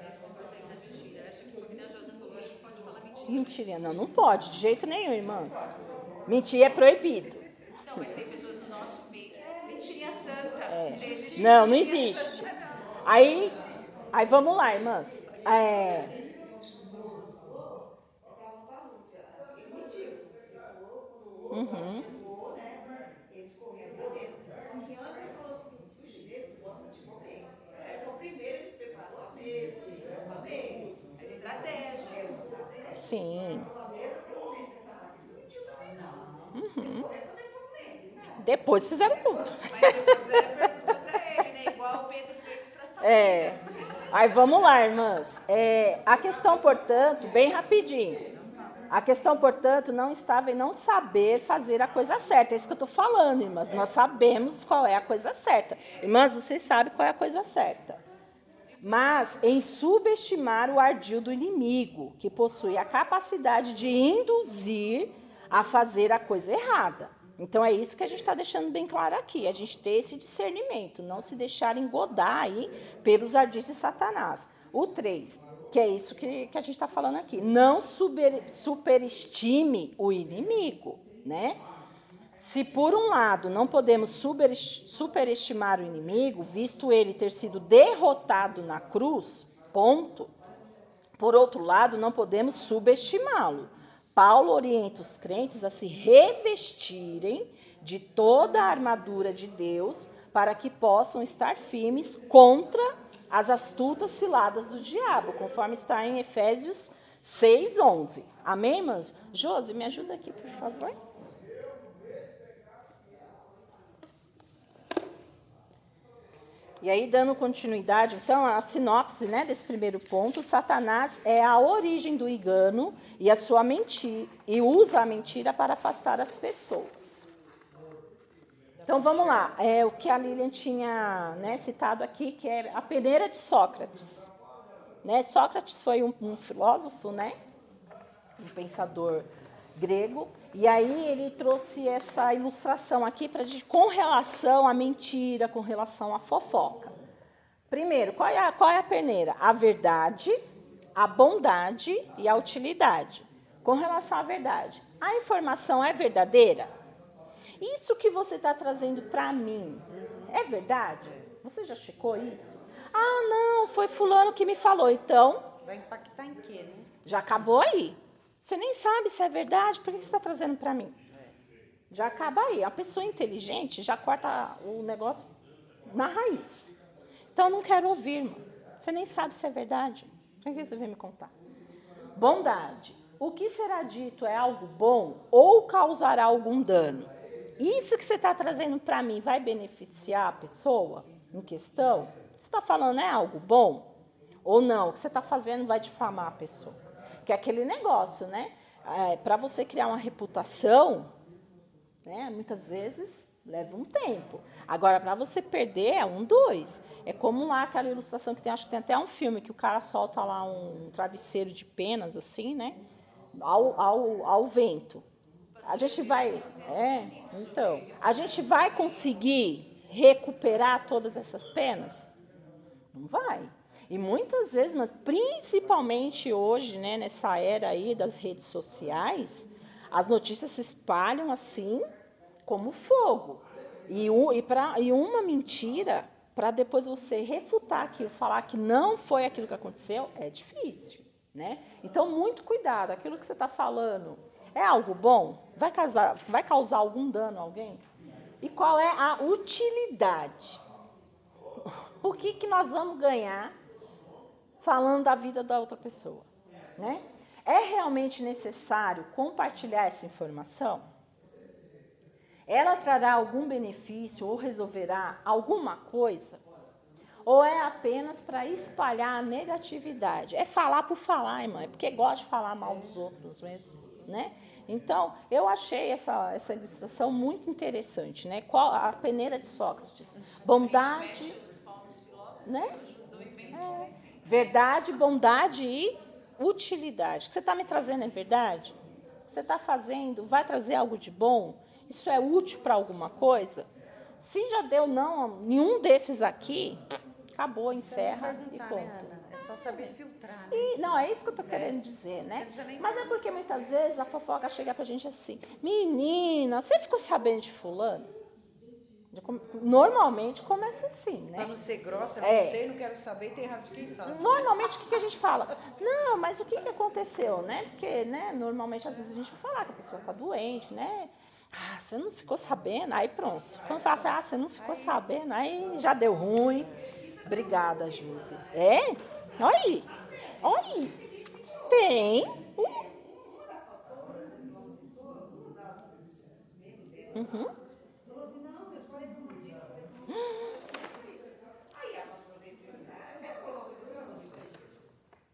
esse negócio aí da mentira. Acha que como a Josa falou, a gente pode falar mentira. Mentira, não pode, de jeito nenhum, irmãs. Mentir é proibido. Não, mas tem pessoas no nosso meio que é mentirinha santa. Existe Não mentirinha existe. santa, não. Aí vamos lá, irmãs. Estavam com a Lúcia. Ele mentiu. Ele falou, Uhum. chegou, né? Eles correram pra dentro. Só que antes ele falou assim, que o chinês gosta de comer. Então primeiro eles preparou a mesa. A estratégia. Sim. A mesa para comer nessa máquina. Não mentiu também, não. Eles correram para mesa para comer. Depois fizeram culto. Mas depois ela perguntou para ele, né? Igual o Pedro fez para Safira. É. Aí vamos lá, irmãs. A questão, portanto, bem rapidinho. A questão, portanto, não estava em não saber fazer a coisa certa. É isso que eu estou falando, irmãs. Nós sabemos qual é a coisa certa. Irmãs, vocês sabem qual é a coisa certa. Mas em subestimar o ardil do inimigo, que possui a capacidade de induzir a fazer a coisa errada. Então é isso que a gente está deixando bem claro aqui. A gente ter esse discernimento, não se deixar engodar aí pelos ardis de Satanás. O 3, que é isso que a gente está falando aqui. Não superestime o inimigo, né? Se por um lado não podemos superestimar o inimigo, visto ele ter sido derrotado na cruz, ponto. Por outro lado, não podemos subestimá-lo. Paulo orienta os crentes a se revestirem de toda a armadura de Deus para que possam estar firmes contra as astutas ciladas do diabo, conforme está em Efésios 6:11. Amém, irmãs? Josi, me ajuda aqui, por favor. E aí, dando continuidade, então, a sinopse, né, desse primeiro ponto, Satanás é a origem do engano e a sua mentira, e usa a mentira para afastar as pessoas. Então, vamos lá. O que a Lilian tinha, né, citado aqui, que é a peneira de Sócrates. Né? Sócrates foi um filósofo, né, um pensador grego, e aí ele trouxe essa ilustração aqui para com relação à mentira, com relação à fofoca. Primeiro, qual é a peneira? A verdade, a bondade e a utilidade. Com relação à verdade, a informação é verdadeira? Isso que você está trazendo para mim é verdade? Você já checou isso? Ah, não, foi fulano que me falou, então... Vai impactar em quê, né? Já acabou aí. Você nem sabe se é verdade, por que você está trazendo para mim? Já acaba aí. A pessoa inteligente já corta o negócio na raiz. Então, não quero ouvir, irmão. Você nem sabe se é verdade. Por que você vem me contar? Bondade. O que será dito é algo bom ou causará algum dano? Isso que você está trazendo para mim vai beneficiar a pessoa em questão? Você está falando é algo bom? Ou não? O que você está fazendo vai difamar a pessoa? Que é aquele negócio, né? Para você criar uma reputação, né, muitas vezes leva um tempo. Agora, para você perder, é 1, 2. É como lá aquela ilustração que tem, acho que tem até um filme, que o cara solta lá um travesseiro de penas, assim, né? Ao vento. A gente vai... então, a gente vai conseguir recuperar todas essas penas? Não vai. E muitas vezes, mas principalmente hoje, né, nessa era aí das redes sociais, as notícias se espalham assim como fogo. E uma mentira, para depois você refutar aquilo, falar que não foi aquilo que aconteceu, é difícil, né? Então, muito cuidado. Aquilo que você está falando é algo bom? Vai causar algum dano a alguém? E qual é a utilidade? O que nós vamos ganhar falando da vida da outra pessoa, né? É realmente necessário compartilhar essa informação? Ela trará algum benefício ou resolverá alguma coisa? Ou é apenas para espalhar a negatividade? É falar por falar, irmã, é porque gosta de falar mal dos outros mesmo, né? Então, eu achei essa ilustração muito interessante, né? Qual a peneira de Sócrates? Bondade, né? Verdade, bondade e utilidade. O que você está me trazendo é verdade? O que você está fazendo vai trazer algo de bom? Isso é útil para alguma coisa? Se já deu não, nenhum desses aqui, acabou, encerra e ponto. Né, Ana? É só saber filtrar, né? Não, é isso que eu estou querendo dizer, né? Mas é porque muitas vezes a fofoca chega pra gente assim, menina, você ficou sabendo de fulano? Normalmente começa assim, né? Para não ser grossa, não sei, não quero saber, tem errado de quem sabe. Normalmente o que a gente fala? Não, mas o que aconteceu, né? Porque, né, normalmente às vezes a gente vai falar que a pessoa está doente, né? Ah, você não ficou sabendo? Aí pronto. Quando fala assim, você não ficou sabendo, aí já deu ruim. Obrigada, Josi. Olha aí. Tem Falou assim, não, eu falei para o Mandinho, eu falei para o isso. Aí a pastora veio perguntar, ela falou que o senhor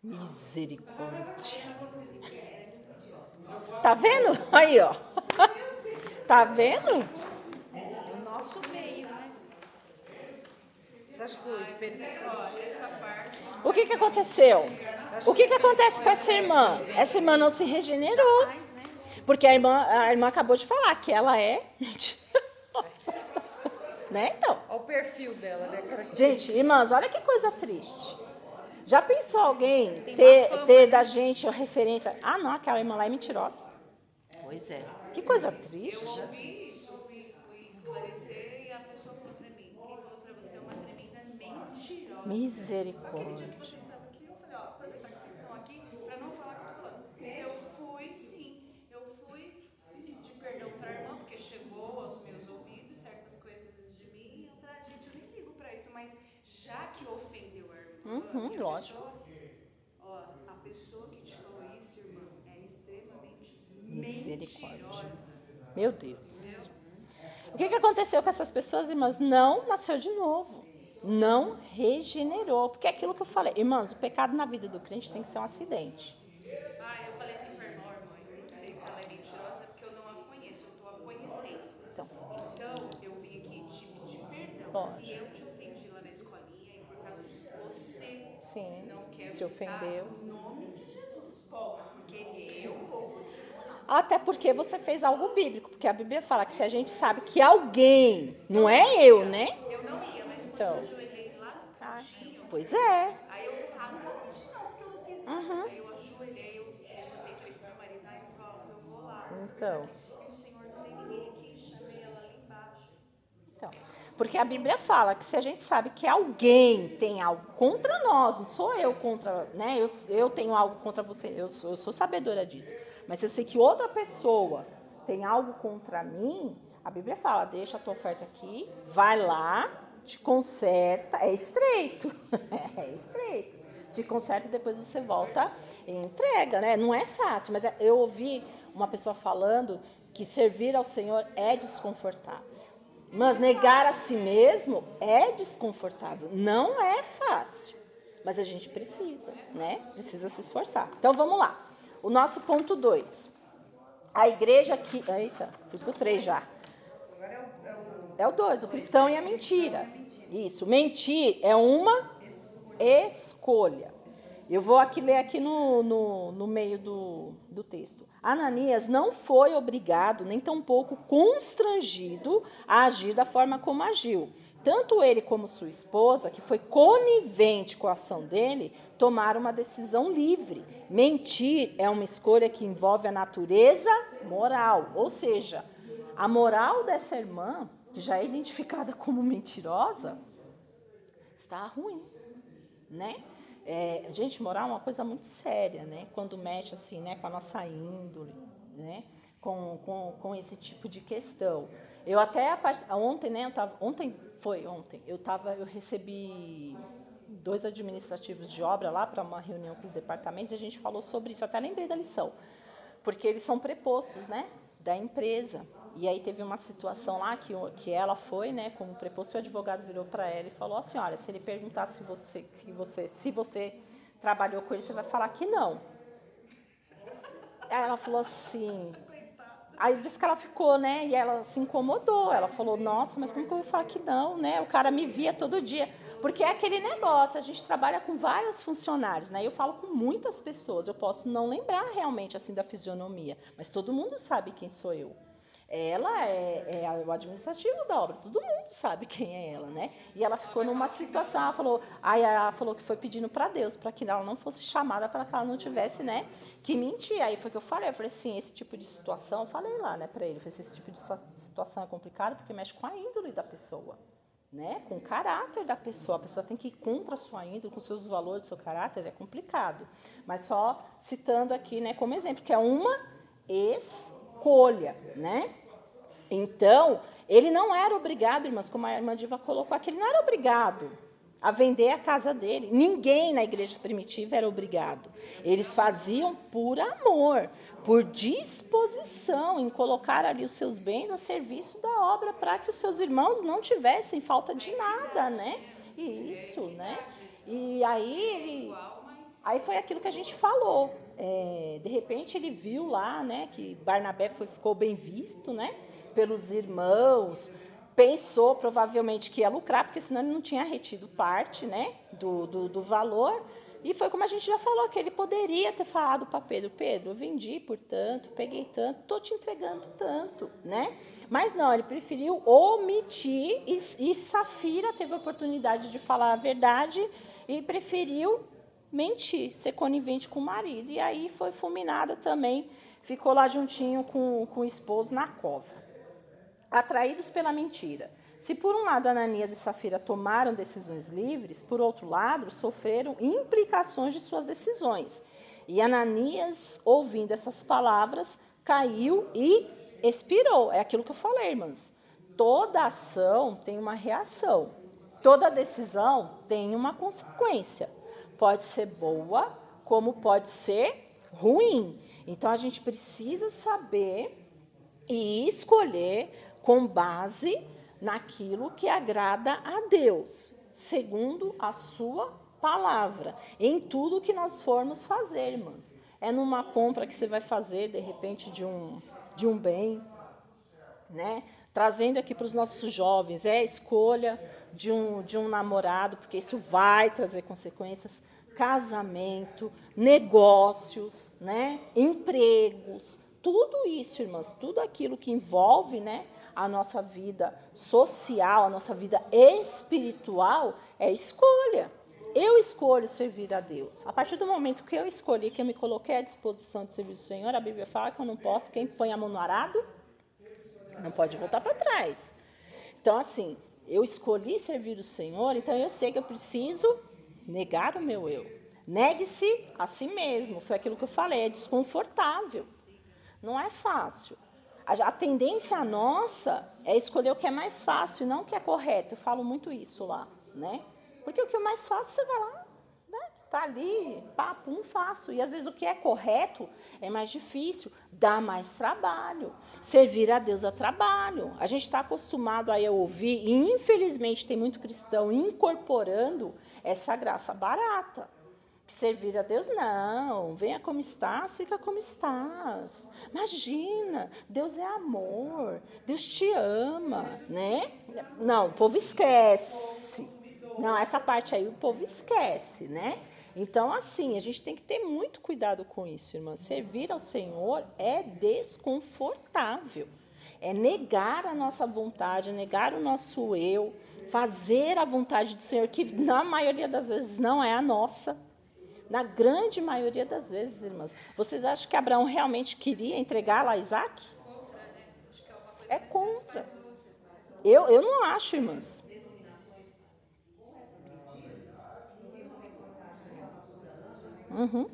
não me Misericórdia. ela falou assim, porque ela é muito idiota. Tá vendo? Aí, ó. Tá vendo? O nosso meio, né? Você acha que o Espírito Santo... Essa parte. O que aconteceu? O que acontece com essa irmã? Essa irmã não se regenerou. Porque a irmã acabou de falar que ela é mentirosa. Né, então? Olha o perfil dela, né? Gente, irmãs, olha que coisa triste. Já pensou alguém Tem ter, má fama, ter né? da gente a referência? Ah, não, aquela irmã lá é mentirosa. Pois é. Que coisa Eu triste. ouvi isso, fui esclarecer e a pessoa falou pra mim, quem falou pra você é uma tremenda mentirosa. Aquele dia Misericórdia. que você estava aqui, eu falei, ó, aproveitar que vocês estão aqui pra não falar o que eu tô falando. Eu fui pedir perdão pra irmã, porque chegou aos meus ouvidos certas coisas de mim, eu falei, gente, eu nem ligo pra isso, mas já que ofendeu a irmã, e a lógico. ó, a pessoa que te falou isso, irmã, é extremamente Misericórdia. mentirosa. Meu Deus. O que aconteceu com essas pessoas, irmãs? Não nasceu de novo. Não regenerou. Porque é aquilo que eu falei. Irmãs, o pecado na vida do crente tem que ser um acidente. Ah, eu falei assim pra irmã, eu não sei se ela é mentirosa porque eu não a conheço, eu tô a conhecendo. Então, Eu vim aqui te pedir perdão. Pode. Se eu te ofendi lá na escolinha e por causa disso você sim, não quer se ofendeu. em nome de Jesus, volta, porque eu vou. Até porque você fez algo bíblico. Porque a Bíblia fala que se a gente sabe que alguém, não é eu, né? Eu não ia, mas quando Então. eu ajoelhei lá no cantinho, Pois é. aí eu falei, não vou pedir não, porque eu não fiz nada. Aí eu ajoelhei, eu levantei e falei pro meu marido, ai, eu vou lá. Então. E o Senhor não tem ninguém aqui, chamei ela ali embaixo. Então, porque a Bíblia fala que se a gente sabe que alguém tem algo contra nós, não sou eu contra, né? Eu tenho algo contra você, eu sou sabedora disso. Mas se eu sei que outra pessoa tem algo contra mim, a Bíblia fala, deixa a tua oferta aqui, vai lá, te conserta, é estreito, é estreito. Te conserta e depois você volta e entrega, né? Não é fácil, mas eu ouvi uma pessoa falando que servir ao Senhor é desconfortável. Mas negar a si mesmo é desconfortável, não é fácil. Mas a gente precisa, né? Precisa se esforçar. Então vamos lá. O nosso ponto 2. A igreja que... Eita, fui pro 3 já. Agora É o 2, o cristão e a mentira. Isso, mentir é uma escolha. Eu vou aqui ler aqui no meio do texto. Ananias não foi obrigado, nem tampouco constrangido a agir da forma como agiu. Tanto ele como sua esposa, que foi conivente com a ação dele, tomaram uma decisão livre. Mentir é uma escolha que envolve a natureza moral. Ou seja, a moral dessa irmã, que já é identificada como mentirosa, está ruim, né? Gente, moral é uma coisa muito séria, né? Quando mexe assim, né, com a nossa índole, né? Com esse tipo de questão. Eu até ontem, né? Eu recebi 2 administrativos de obra lá para uma reunião com os departamentos e a gente falou sobre isso. Eu até lembrei da lição, porque eles são prepostos, né? Da empresa. E aí teve uma situação lá que ela foi, né, como preposto, e o advogado virou para ela e falou assim, olha, se ele perguntar se você trabalhou com ele, você vai falar que não. Aí ela falou assim, aí disse que ela ficou, né, e ela se incomodou, ela falou, nossa, mas como que eu vou falar que não, né, o cara me via todo dia. Porque é aquele negócio, a gente trabalha com vários funcionários, né? Eu falo com muitas pessoas, eu posso não lembrar realmente assim da fisionomia, mas todo mundo sabe quem sou eu. Ela é o administrativo da obra, todo mundo sabe quem é ela, né? E ela ficou numa situação, ela falou que foi pedindo para Deus, para que ela não fosse chamada, para que ela não tivesse, né, que mentir. Aí foi que eu falei assim, esse tipo de situação, eu falei lá, né, para ele, esse tipo de situação é complicado porque mexe com a índole da pessoa. Né, com o caráter da pessoa. A pessoa tem que ir contra a sua índole, com seus valores, seu caráter, é complicado. Mas só citando aqui, né, como exemplo, que é uma escolha, né? Então, ele não era obrigado, irmãs, como a irmã Diva colocou aqui, ele não era obrigado a vender a casa dele. Ninguém na igreja primitiva era obrigado. Eles faziam por amor, por disposição em colocar ali os seus bens a serviço da obra, para que os seus irmãos não tivessem falta de nada, né? Isso, né? E aí foi aquilo que a gente falou. De repente ele viu lá, né, que Barnabé ficou bem visto, né, pelos irmãos, pensou provavelmente que ia lucrar, porque senão ele não tinha retido parte, né, do valor, e foi como a gente já falou, que ele poderia ter falado para Pedro, eu vendi por tanto, peguei tanto, estou te entregando tanto, né, mas não, ele preferiu omitir, e Safira teve a oportunidade de falar a verdade, e preferiu mentir, ser conivente com o marido. E aí foi fulminada também, ficou lá juntinho com o esposo na cova. Atraídos pela mentira. Se por um lado Ananias e Safira tomaram decisões livres, por outro lado sofreram implicações de suas decisões. E Ananias, ouvindo essas palavras, caiu e expirou. É aquilo que eu falei, irmãs. Toda ação tem uma reação. Toda decisão tem uma consequência. Pode ser boa, como pode ser ruim. Então, a gente precisa saber e escolher com base naquilo que agrada a Deus, segundo a sua palavra, em tudo que nós formos fazer, irmãs. É numa compra que você vai fazer, de repente, de um bem, né? Trazendo aqui para os nossos jovens, é a escolha de um namorado, porque isso vai trazer consequências, casamento, negócios, né? Empregos, tudo isso, irmãs, tudo aquilo que envolve, né, a nossa vida social, a nossa vida espiritual, é escolha. Eu escolho servir a Deus. A partir do momento que eu escolhi, que eu me coloquei à disposição de servir o Senhor, a Bíblia fala que eu não posso, quem põe a mão no arado, não pode voltar para trás. Então, assim, eu escolhi servir o Senhor, então eu sei que eu preciso negar o meu eu. Negue-se a si mesmo. Foi aquilo que eu falei, é desconfortável. Não é fácil. A tendência nossa é escolher o que é mais fácil e não o que é correto. Eu falo muito isso lá, né? Porque o que é mais fácil, você vai lá, né? Tá ali, pum, faço. E às vezes o que é correto é mais difícil, dá mais trabalho. Servir a Deus é trabalho. A gente está acostumado aí a ouvir, e infelizmente tem muito cristão incorporando essa graça barata. Servir a Deus, não. Venha como estás, fica como estás. Imagina, Deus é amor, Deus te ama, né? Não, o povo esquece. Não, essa parte aí o povo esquece, né? Então, assim, a gente tem que ter muito cuidado com isso, irmã. Servir ao Senhor é desconfortável. É negar a nossa vontade, é negar o nosso eu, fazer a vontade do Senhor, que na maioria das vezes não é a nossa. Na grande maioria das vezes, irmãs. Vocês acham que Abraão realmente queria entregar lá Isaac? É contra. Eu não acho, irmãs. Uhum.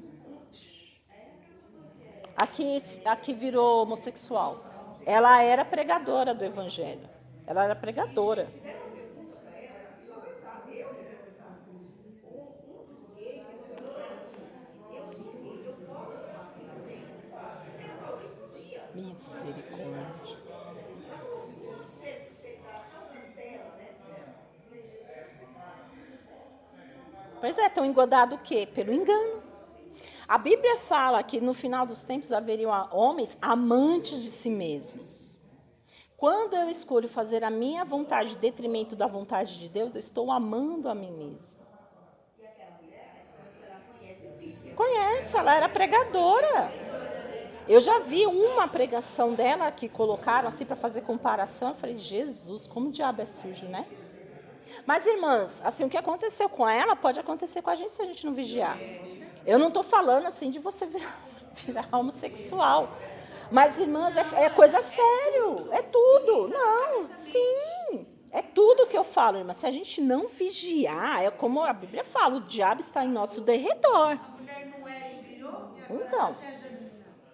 Aqui virou homossexual. Ela era pregadora do evangelho. Ela era pregadora. Misericórdia. Pois é, estão engodados o quê? Pelo engano. A Bíblia fala que no final dos tempos haveriam homens amantes de si mesmos. Quando eu escolho fazer a minha vontade em detrimento da vontade de Deus, eu estou amando a mim mesmo. E aquela mulher, ela conhece a Bíblia? Conhece, ela era pregadora. Eu já vi uma pregação dela que colocaram assim para fazer comparação. Eu falei, Jesus, como o diabo é sujo, né? Mas, irmãs, assim, o que aconteceu com ela pode acontecer com a gente se a gente não vigiar. Eu não estou falando assim de você virar homossexual. Mas, irmãs, é coisa sério. É tudo. Não, sim. É tudo que eu falo, irmã. Se a gente não vigiar, é como a Bíblia fala, o diabo está em nosso derredor. Então,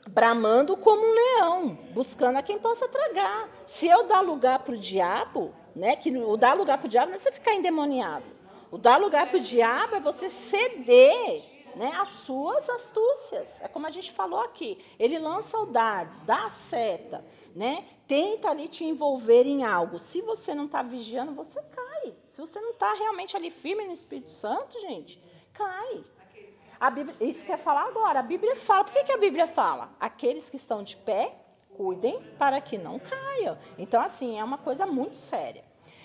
bramando como um leão, buscando a quem possa tragar. Se eu dar lugar para o diabo, né, que o dar lugar para o diabo não é você ficar endemoniado. O dar lugar para o diabo é você ceder, né, as suas astúcias. É como a gente falou aqui. Ele lança o dardo, dá a seta, né? Tenta ali te envolver em algo. Se você não está vigiando, você cai. Se você não está realmente ali firme no Espírito Santo, gente, cai. A Bíblia, isso que eu ia falar agora. A Bíblia fala. Por que a Bíblia fala? Aqueles que estão de pé, cuidem para que não caiam. Então, assim, é uma coisa muito séria.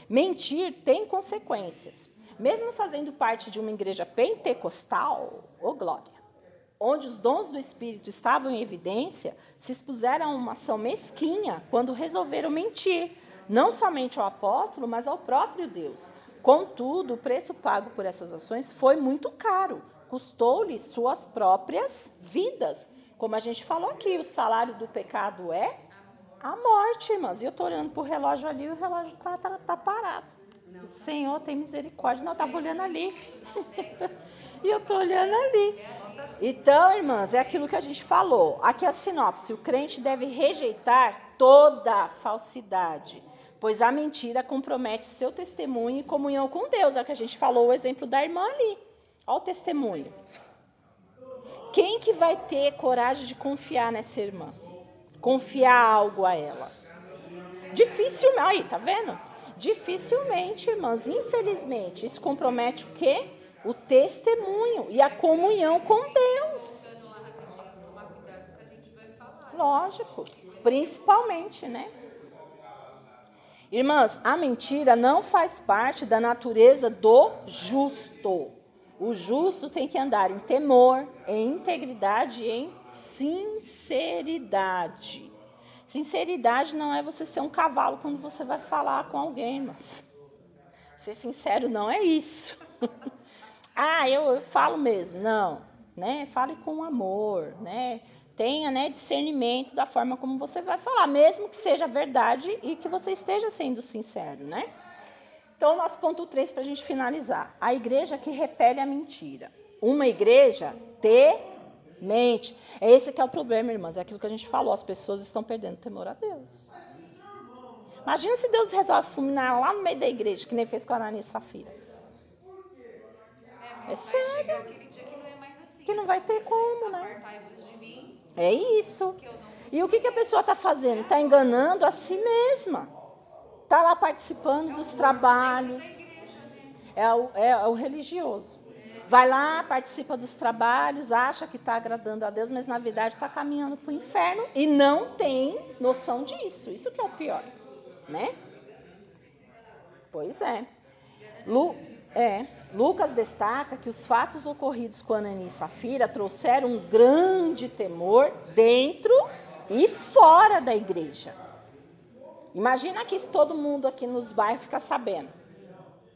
Mentir tem consequências. Mesmo fazendo parte de uma igreja pentecostal, glória, onde os dons do Espírito estavam em evidência, se expuseram a uma ação mesquinha quando resolveram mentir, não somente ao apóstolo, mas ao próprio Deus. Contudo, o preço pago por essas ações foi muito caro, custou-lhe suas próprias vidas. Como a gente falou aqui, o salário do pecado é a morte, irmãs. E eu estou olhando para o relógio ali, o relógio está parado. O Senhor tem misericórdia. Não, eu estava olhando ali. E eu estou olhando ali. Então, irmãs, é aquilo que a gente falou. Aqui é a sinopse. O crente deve rejeitar toda falsidade, pois a mentira compromete seu testemunho e comunhão com Deus. É o que a gente falou, o exemplo da irmã ali. Olha o testemunho. Quem que vai ter coragem de confiar nessa irmã? Confiar algo a ela? Dificilmente. Aí, tá vendo? Dificilmente, irmãs, infelizmente, isso compromete o quê? O testemunho e a comunhão com Deus. Lógico, principalmente, né? Irmãs, a mentira não faz parte da natureza do justo. O justo tem que andar em temor, em integridade e em sinceridade. Sinceridade não é você ser um cavalo quando você vai falar com alguém, mas ser sincero não é isso. Eu falo mesmo. Não, né? Fale com amor, né? Tenha, né, discernimento da forma como você vai falar, mesmo que seja verdade e que você esteja sendo sincero, né? Então, nosso ponto 3 para a gente finalizar. A igreja que repele a mentira. Uma igreja temente. Esse que é o problema, irmãs. É aquilo que a gente falou. As pessoas estão perdendo temor a Deus. Imagina se Deus resolve fulminar lá no meio da igreja, que nem fez com a Ananias e Safira. É sério. Que não vai ter como, né? É isso. E o que a pessoa está fazendo? Está enganando a si mesma. Está lá participando dos trabalhos. É o religioso. Vai lá, participa dos trabalhos, acha que está agradando a Deus, mas na verdade está caminhando para o inferno e não tem noção disso. Isso que é o pior, né? Pois é. Lucas destaca que os fatos ocorridos com Ananias e Safira trouxeram um grande temor dentro e fora da igreja. Imagina que todo mundo aqui nos bairros fica sabendo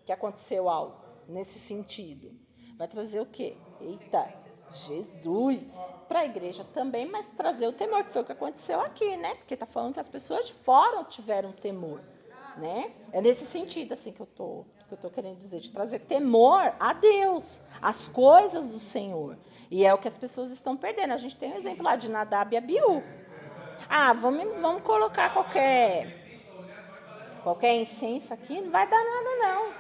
que aconteceu algo nesse sentido. Vai trazer o quê? Eita, Jesus! Para a igreja também, mas trazer o temor, que foi o que aconteceu aqui, né? Porque está falando que as pessoas de fora tiveram temor, né? É nesse sentido, assim, que eu tô querendo dizer, de trazer temor a Deus, as coisas do Senhor. E é o que as pessoas estão perdendo. A gente tem um exemplo lá de Nadab e Abiú. Vamos colocar qualquer incenso aqui, não vai dar nada, não.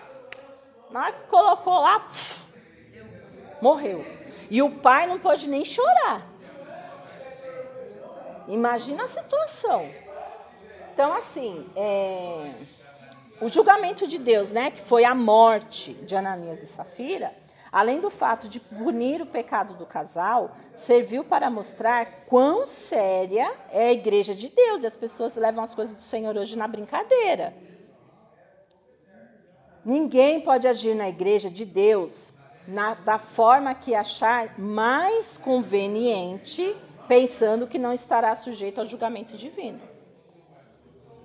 Na hora que colocou lá, morreu. E o pai não pode nem chorar. Imagina a situação. Então, assim, o julgamento de Deus, né, que foi a morte de Ananias e Safira, além do fato de punir o pecado do casal, serviu para mostrar quão séria é a igreja de Deus. E as pessoas levam as coisas do Senhor hoje na brincadeira. Ninguém pode agir na igreja de Deus da forma que achar mais conveniente, pensando que não estará sujeito ao julgamento divino.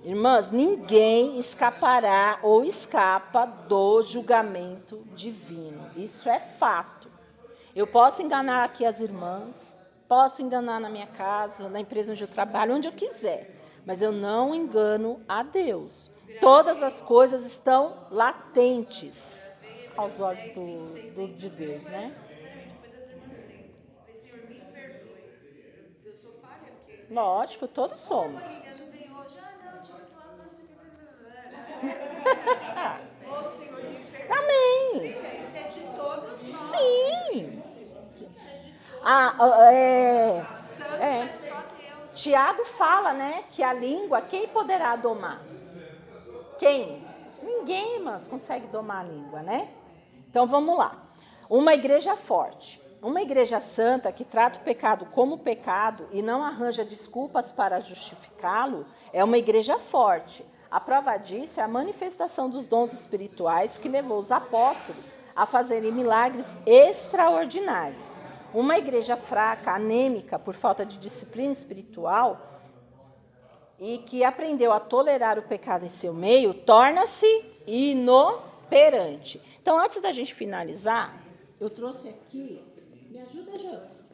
Irmãs, ninguém escapará ou escapa do julgamento divino. Isso é fato. Eu posso enganar aqui as irmãs, posso enganar na minha casa, na empresa onde eu trabalho, onde eu quiser, mas eu não engano a Deus. Todas as coisas estão latentes aos olhos de Deus, né? Lógico, todos somos. Amém. Isso é de todos nós. Sim. Tiago fala, né, que a língua, quem poderá domar? Quem? Ninguém, irmãs, consegue domar a língua, né? Então, vamos lá. Uma igreja forte. Uma igreja santa que trata o pecado como pecado e não arranja desculpas para justificá-lo é uma igreja forte. A prova disso é a manifestação dos dons espirituais que levou os apóstolos a fazerem milagres extraordinários. Uma igreja fraca, anêmica, por falta de disciplina espiritual e que aprendeu a tolerar o pecado em seu meio, torna-se inoperante. Então, antes da gente finalizar, eu trouxe aqui... Me ajuda, Jôs?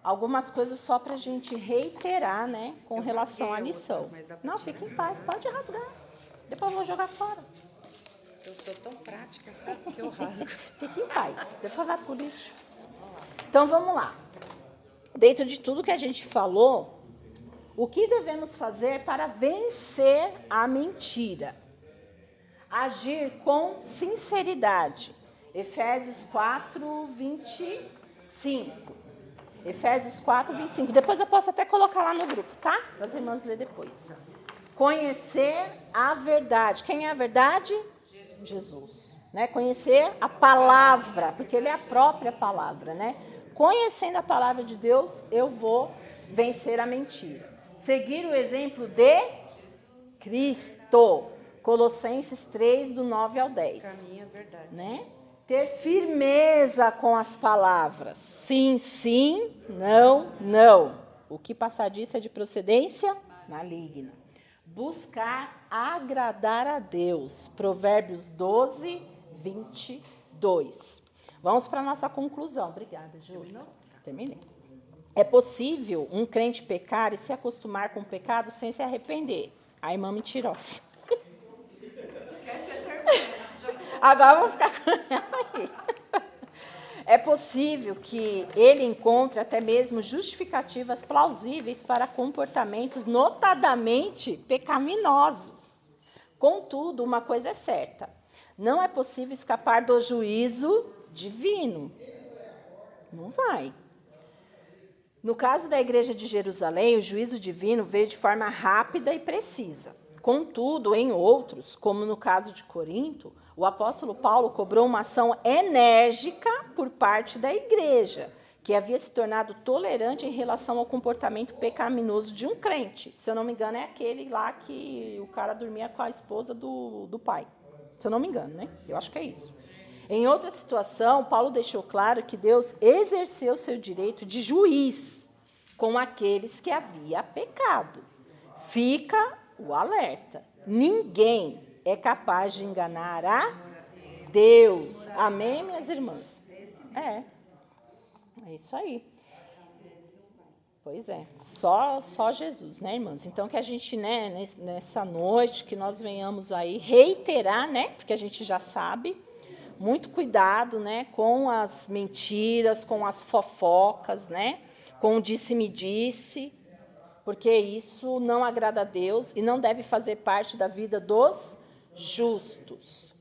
Algumas coisas só para a gente reiterar, né, com relação à lição. Não, fique em paz, pode rasgar. Depois eu vou jogar fora. Eu sou tão prática, sabe, que eu rasgo. Fique em paz, depois vai pro lixo. Então, vamos lá. Dentro de tudo que a gente falou, o que devemos fazer para vencer a mentira? Agir com sinceridade. Efésios 4, 25. Efésios 4, 25. Depois eu posso até colocar lá no grupo, tá? As irmãs lê depois. Conhecer a verdade. Quem é a verdade? Jesus. Né? Conhecer a palavra, porque ele é a própria palavra, né? Conhecendo a palavra de Deus, eu vou vencer a mentira. Seguir o exemplo de Cristo. Colossenses 3, do 9 ao 10. Caminho é verdade. Né? Ter firmeza com as palavras. Sim, sim, não, não. O que passar disso é de procedência maligna. Buscar agradar a Deus. Provérbios 12, 22. Vamos para a nossa conclusão. Obrigada, Júlia. Terminei. É possível um crente pecar e se acostumar com o pecado sem se arrepender. A irmã mentirosa. Esquece essa irmã. Agora eu vou ficar com ela aí. É possível que ele encontre até mesmo justificativas plausíveis para comportamentos notadamente pecaminosos. Contudo, uma coisa é certa: não é possível escapar do juízo divino. Não vai. No caso da igreja de Jerusalém, o juízo divino veio de forma rápida e precisa. Contudo, em outros, como no caso de Corinto, o apóstolo Paulo cobrou uma ação enérgica por parte da igreja, que havia se tornado tolerante em relação ao comportamento pecaminoso de um crente. Se eu não me engano, é aquele lá que o cara dormia com a esposa do pai. Se eu não me engano, né? Eu acho que é isso. Em outra situação, Paulo deixou claro que Deus exerceu seu direito de juiz com aqueles que havia pecado. Fica o alerta. Ninguém é capaz de enganar a Deus. Amém, minhas irmãs? É isso aí. Pois é, só Jesus, né, irmãs? Então, que a gente, né, nessa noite, que nós venhamos aí reiterar, né, porque a gente já sabe, muito cuidado, né, com as mentiras, com as fofocas, né, com o disse-me-disse, porque isso não agrada a Deus e não deve fazer parte da vida dos justos.